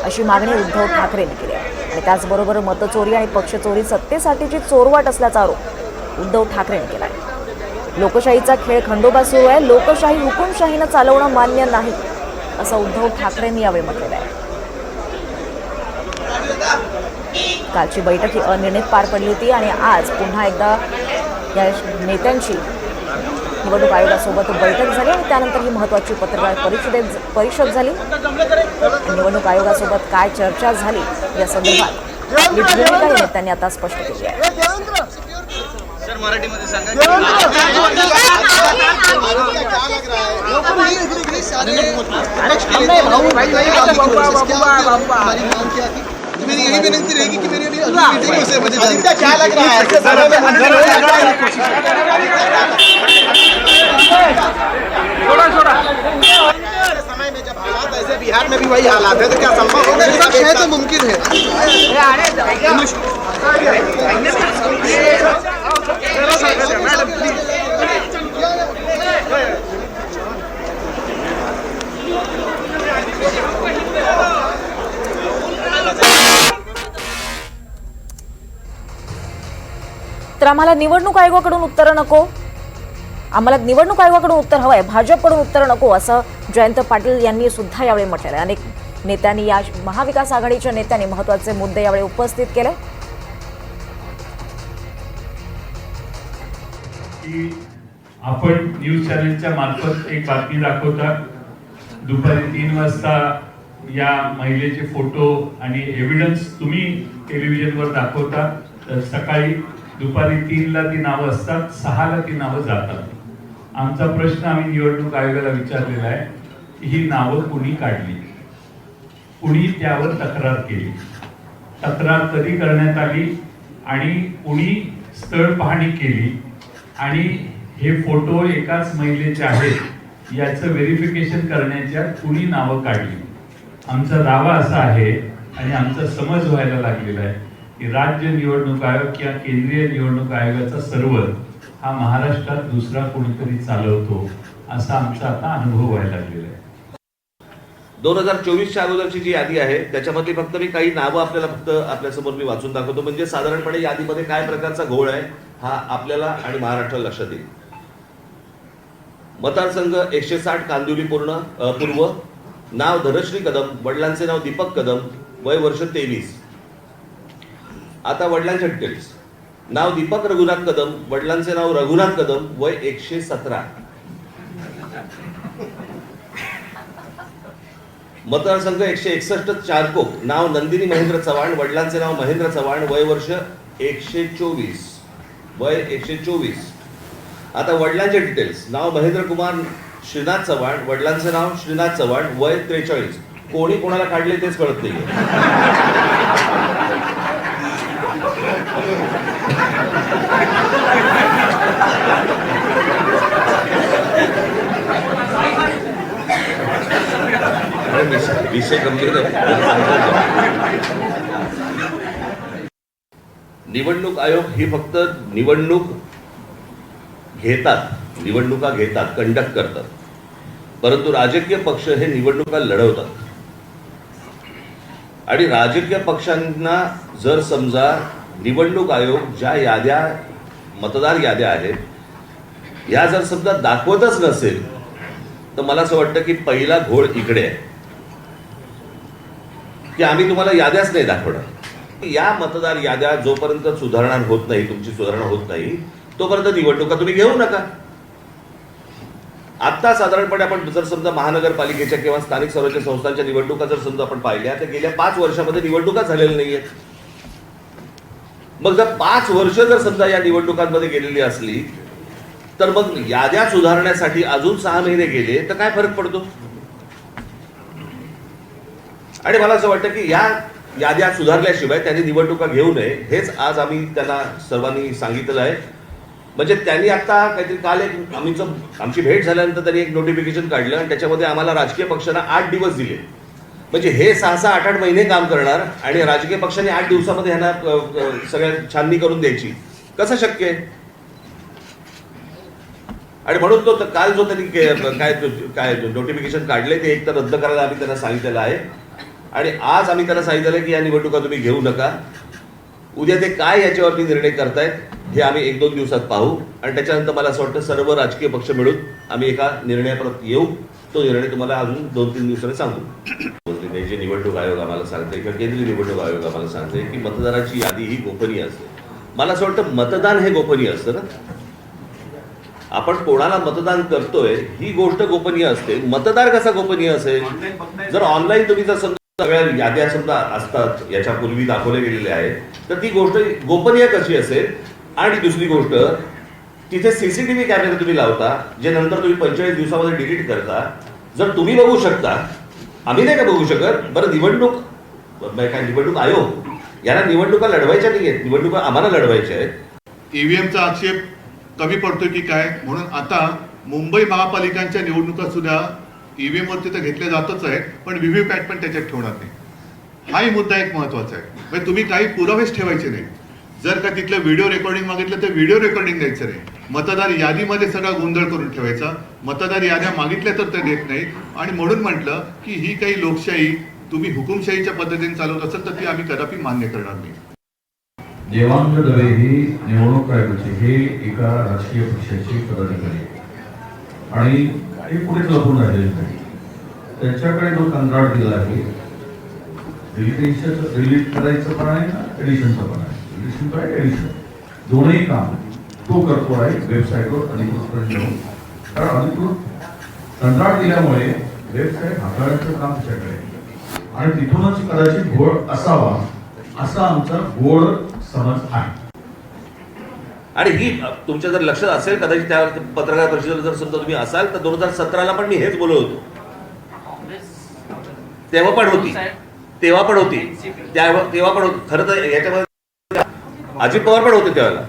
Speaker 15: अशी मागणी उद्धव ठाकरेंनी केली आहे. आणि त्याचबरोबर मतचोरी आणि पक्षचोरी सत्तेसाठीची चोरवाट असल्याचा आरोप उद्धव ठाकरेंनी केला आहे. लोकशाहीचा खेळ खंडोबा सुरू आहे, लोकशाही हुकुमशाहीनं चालवणं मान्य नाही, असं उद्धव ठाकरेंनी यावेळी म्हटलेलं आहे. कालची बैठक ही अनिर्णित पार पडली होती आणि आज पुन्हा एकदा या नेत्यांची निवडणूक आयोगासोबत बैठक झाली आणि त्यानंतर ही महत्त्वाची पत्रकार परिषद झाली. निवडणूक आयोगासोबत काय चर्चा झाली या संदर्भात ही भूमिका या नेत्यांनी आता स्पष्ट केली आहे.
Speaker 16: मेरी यही विनती रहेगी कि मेरी अभी मीटिंग से मुझे क्या लग रहा है समय में जब हालात ऐसे बिहार में भी वही हालात है तो क्या संभव होगा? तो मुमकिन है.
Speaker 15: तर आम्हाला निवडणूक आयोगाकडून उत्तरं नको, आम्हाला निवडणूक आयोगाकडून उत्तर हवंय, भाजपकडून उत्तर नको, असं जयंत पाटील यांनी सुद्धा यावेळी म्हटलेलं आहे. अनेक नेत्यांनी, या महाविकास आघाडीच्या नेत्यांनी महत्त्वाचे मुद्दे यावेळी उपस्थित केले.
Speaker 6: आपण न्यूज चॅनलच्या मार्फत एक बातमी दाखवता. दुपारी 3 वाजता या महिलेचे फोटो आणि एव्हिडन्स तुम्ही टेलिव्हिजनवर दाखवता. तर सकाळी दुपारी 3ला ती नावं असतात, 6ला ती नावं जातात. आमचा प्रश्न आम्ही निवडणूक आयोगाला विचारलेला आहे, ही नावं कुणी काढली, कुणी त्यावर तक्रार केली, तक्रार कधी करण्यात आली आणि कुणी स्थळ पाहणी केली आणि हे फोटो एकाच महिलेचे आहेत याचं व्हेरिफिकेशन करण्याच्या कुणी नावं काढली. आमचा दावा असा आहे आणि आमचा समज व्हायला लागलेला आहे की राज्य निवडणूक आयोग किंवा केंद्रीय निवडणूक आयोगाचा सर्व्हर हा महाराष्ट्रात दुसरा कोणीतरी चालवतो, असा आमचा आता अनुभव व्हायला लागलेला आहे.
Speaker 8: 2024च्या अगोदरची जी यादी आहे त्याच्यामध्ये फक्त मी काही नावं आपल्यासमोर मी वाचून दाखवतो, म्हणजे साधारणपणे यादीमध्ये काय प्रकारचा घोळ आहे हा आपल्याला आणि महाराष्ट्राला लक्षात येईल. मतदारसंघ 160 कांदिवली पूर्व, नाव धनश्री कदम, वडिलांचे नाव दीपक कदम, वय वर्ष 23. आता वडिलांचे डिटेल्स. नाव दीपक रघुनाथ कदम, वडिलांचे नाव रघुनाथ कदम, वय 117. मतदारसंघ 161 चारकोप, नाव नंदिनी महेंद्र चव्हाण, वडिलांचे नाव महेंद्र चव्हाण, वय वर्ष 124, वय 124. आता वडिलांचे डिटेल्स. नाव महेंद्र कुमार श्रीनाथ चव्हाण, वडिलांचे नाव श्रीनाथ चव्हाण, वय 43. कोणी कोणाला काढले तेच कळत नाही. विषय गंभीर आहे. निवडणूक आयोग ही फक्त निवडणुका घेतात, कंडक्ट करतात, परंतु राजकीय पक्ष हे निवडणुका लढवतात. आणि राजकीय पक्षांना जर समजा निवडणूक आयोग ज्या मतदार याद्या आहेत या जर समजा दाखवतच नसेल तर मला असं वाटतं की पहिला घोळ इकडे आहे की आम्ही तुम्हाला याद्याच नाही दाखवणार. या मतदार याद्या जोपर्यंत सुधारणा होत नाही, तुमची सुधारणा होत नाही, तोपर्यंत निवडणुका तुम्ही घेऊ नका. आता साधारणपणे आपण जर समजा महानगरपालिकेच्या किंवा स्थानिक स्वराज्य संस्थांच्या निवडणुका जर समजा आपण पाहिल्या तर गेल्या 5 वर्षामध्ये निवडणुका झालेल्या नाहीयेत. मग जर 5 वर्ष जर समजा या निवडणुकांमध्ये गेलेली असली तर मग याद्या सुधारण्यासाठी अजून 6 महिने गेले तर काय फरक पडतो. आणि मला असं वाटतं की या याद्या सुधारल्याशिवाय त्यांनी निवडणुका घेऊ नये हेच आज आम्ही त्यांना सर्वांनी सांगितलं आहे. म्हणजे त्यांनी आता काहीतरी काल एक आमची भेट झाल्यानंतर त्यांनी एक नोटिफिकेशन काढलं आणि त्याच्यामध्ये आम्हाला राजकीय पक्षांना 8 दिवस दिले. म्हणजे हे 6-6, 8-8 महिने काम करणार आणि राजकीय पक्षांनी 8 दिवसामध्ये ह्यांना सगळ्या छाननी करून द्यायची, कसं शक्य आहे. आणि म्हणून तो काल जो त्यांनी काय नोटिफिकेशन काढले ते एक तर रद्द करायला आम्ही त्यांना सांगितलेलं आहे. आणि आज आम्ही त्यांना सांगितलं की या निवडणुका तुम्ही घेऊ नका. उद्या ते काय याच्यावरती निर्णय करतायत हे आम्ही 1-2 दिवसात पाहू आणि त्याच्यानंतर मला असं वाटतं सर्व राजकीय पक्ष मिळून आम्ही एका निर्णयापर्यंत येऊ. तो निर्णय तुम्हाला अजून 2-3 दिवसांनी सांगू. जे निवडणूक आयोग आम्हाला सांगते किंवा केंद्रीय निवडणूक आयोग आम्हाला सांगते की मतदाराची यादी ही गोपनीय असते. मला असं वाटतं मतदान हे गोपनीय असतं ना. आपण कोणाला मतदान करतोय ही गोष्ट गोपनीय असते. मतदार कसा गोपनीय असेल. जर ऑनलाईन तुम्ही जर समजा सगळ्या याद्या समजा असतात याच्यापूर्वी दाखवल्या गेलेल्या आहेत तर ती गोष्ट गोपनीय कशी असेल. आणि दुसरी गोष्ट तिथे सीसीटीव्ही कॅमेरे तुम्ही लावता जे नंतर तुम्ही 45 दिवसामध्ये डिलीट करता. जर तुम्ही बघू शकता आम्ही नाही का बघू शकत. बरं निवडणूक आयोग यांना निवडणुका लढवायच्या नाही आहेत, निवडणुका आम्हाला लढवायच्या आहेत.
Speaker 4: ईव्हीएमचा आक्षेप कमी पडतोय की काय म्हणून आता मुंबई महापालिकांच्या निवडणुका सुद्धा ईव्हीएम वरती तर घेतल्या जातच आहेत पण व्हीव्हीपॅट पण त्याच्यात ठेवणार नाही. हाही मुद्दा एक महत्वाचा आहे. म्हणजे तुम्ही काही पुरावेच ठेवायचे नाही. जर का तिथलं व्हिडिओ रेकॉर्डिंग मागितलं तर व्हिडिओ रेकॉर्डिंग द्यायचं नाही. मतदार यादीमध्ये सगळा गोंधळ करून ठेवायचा. मतदार याद्या मागितल्या तर ते देत नाही. आणि म्हणून म्हटलं की ही काही लोकशाही तुम्ही हुकुमशाहीच्या पद्धतीने चालवत असेल तर ती आम्ही कदापि मान्य करणार नाही.
Speaker 11: देवांग दवे ही निवडणूक आयोगाचे हे एका राजकीय पक्षाचे पदाधिकारी आणि हे पुढे लपून राहिलेले नाही. त्याच्याकडे जो कंत्राट दिला आहे डिलीट करायचं पण आहे ना एडिशनचं पण आहे. एडिशन काय एडिशन दोन्ही काम तो करतो आहे वेबसाईटवर अधिकृत ठेवून. कारण अधिकृत कंत्राट दिल्यामुळे वेबसाईट हाताळण्याचं काम त्याच्याकडे आणि तिथूनच कदाचित घोळ असावा असा आमचा गोड समज आहे.
Speaker 8: आणि ही तुमच्या जर लक्षात असेल कदाचित त्या पत्रकार परिषदेला जर समजा तुम्ही असाल तर 2017ला पण मी हेच बोलत होतो. तेव्हा पण होती तेव्हा पण होती. खरं तर याच्यामध्ये अजित पवार पण होते त्यावेळेला.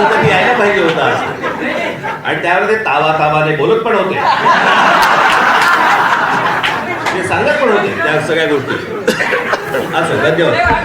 Speaker 8: त्यांनी यायला पाहिजे होता आणि त्यावेळेला ते तावाने बोलत पण होते. ते सांगत पण होते त्या सगळ्या गोष्टी. असं धन्यवाद.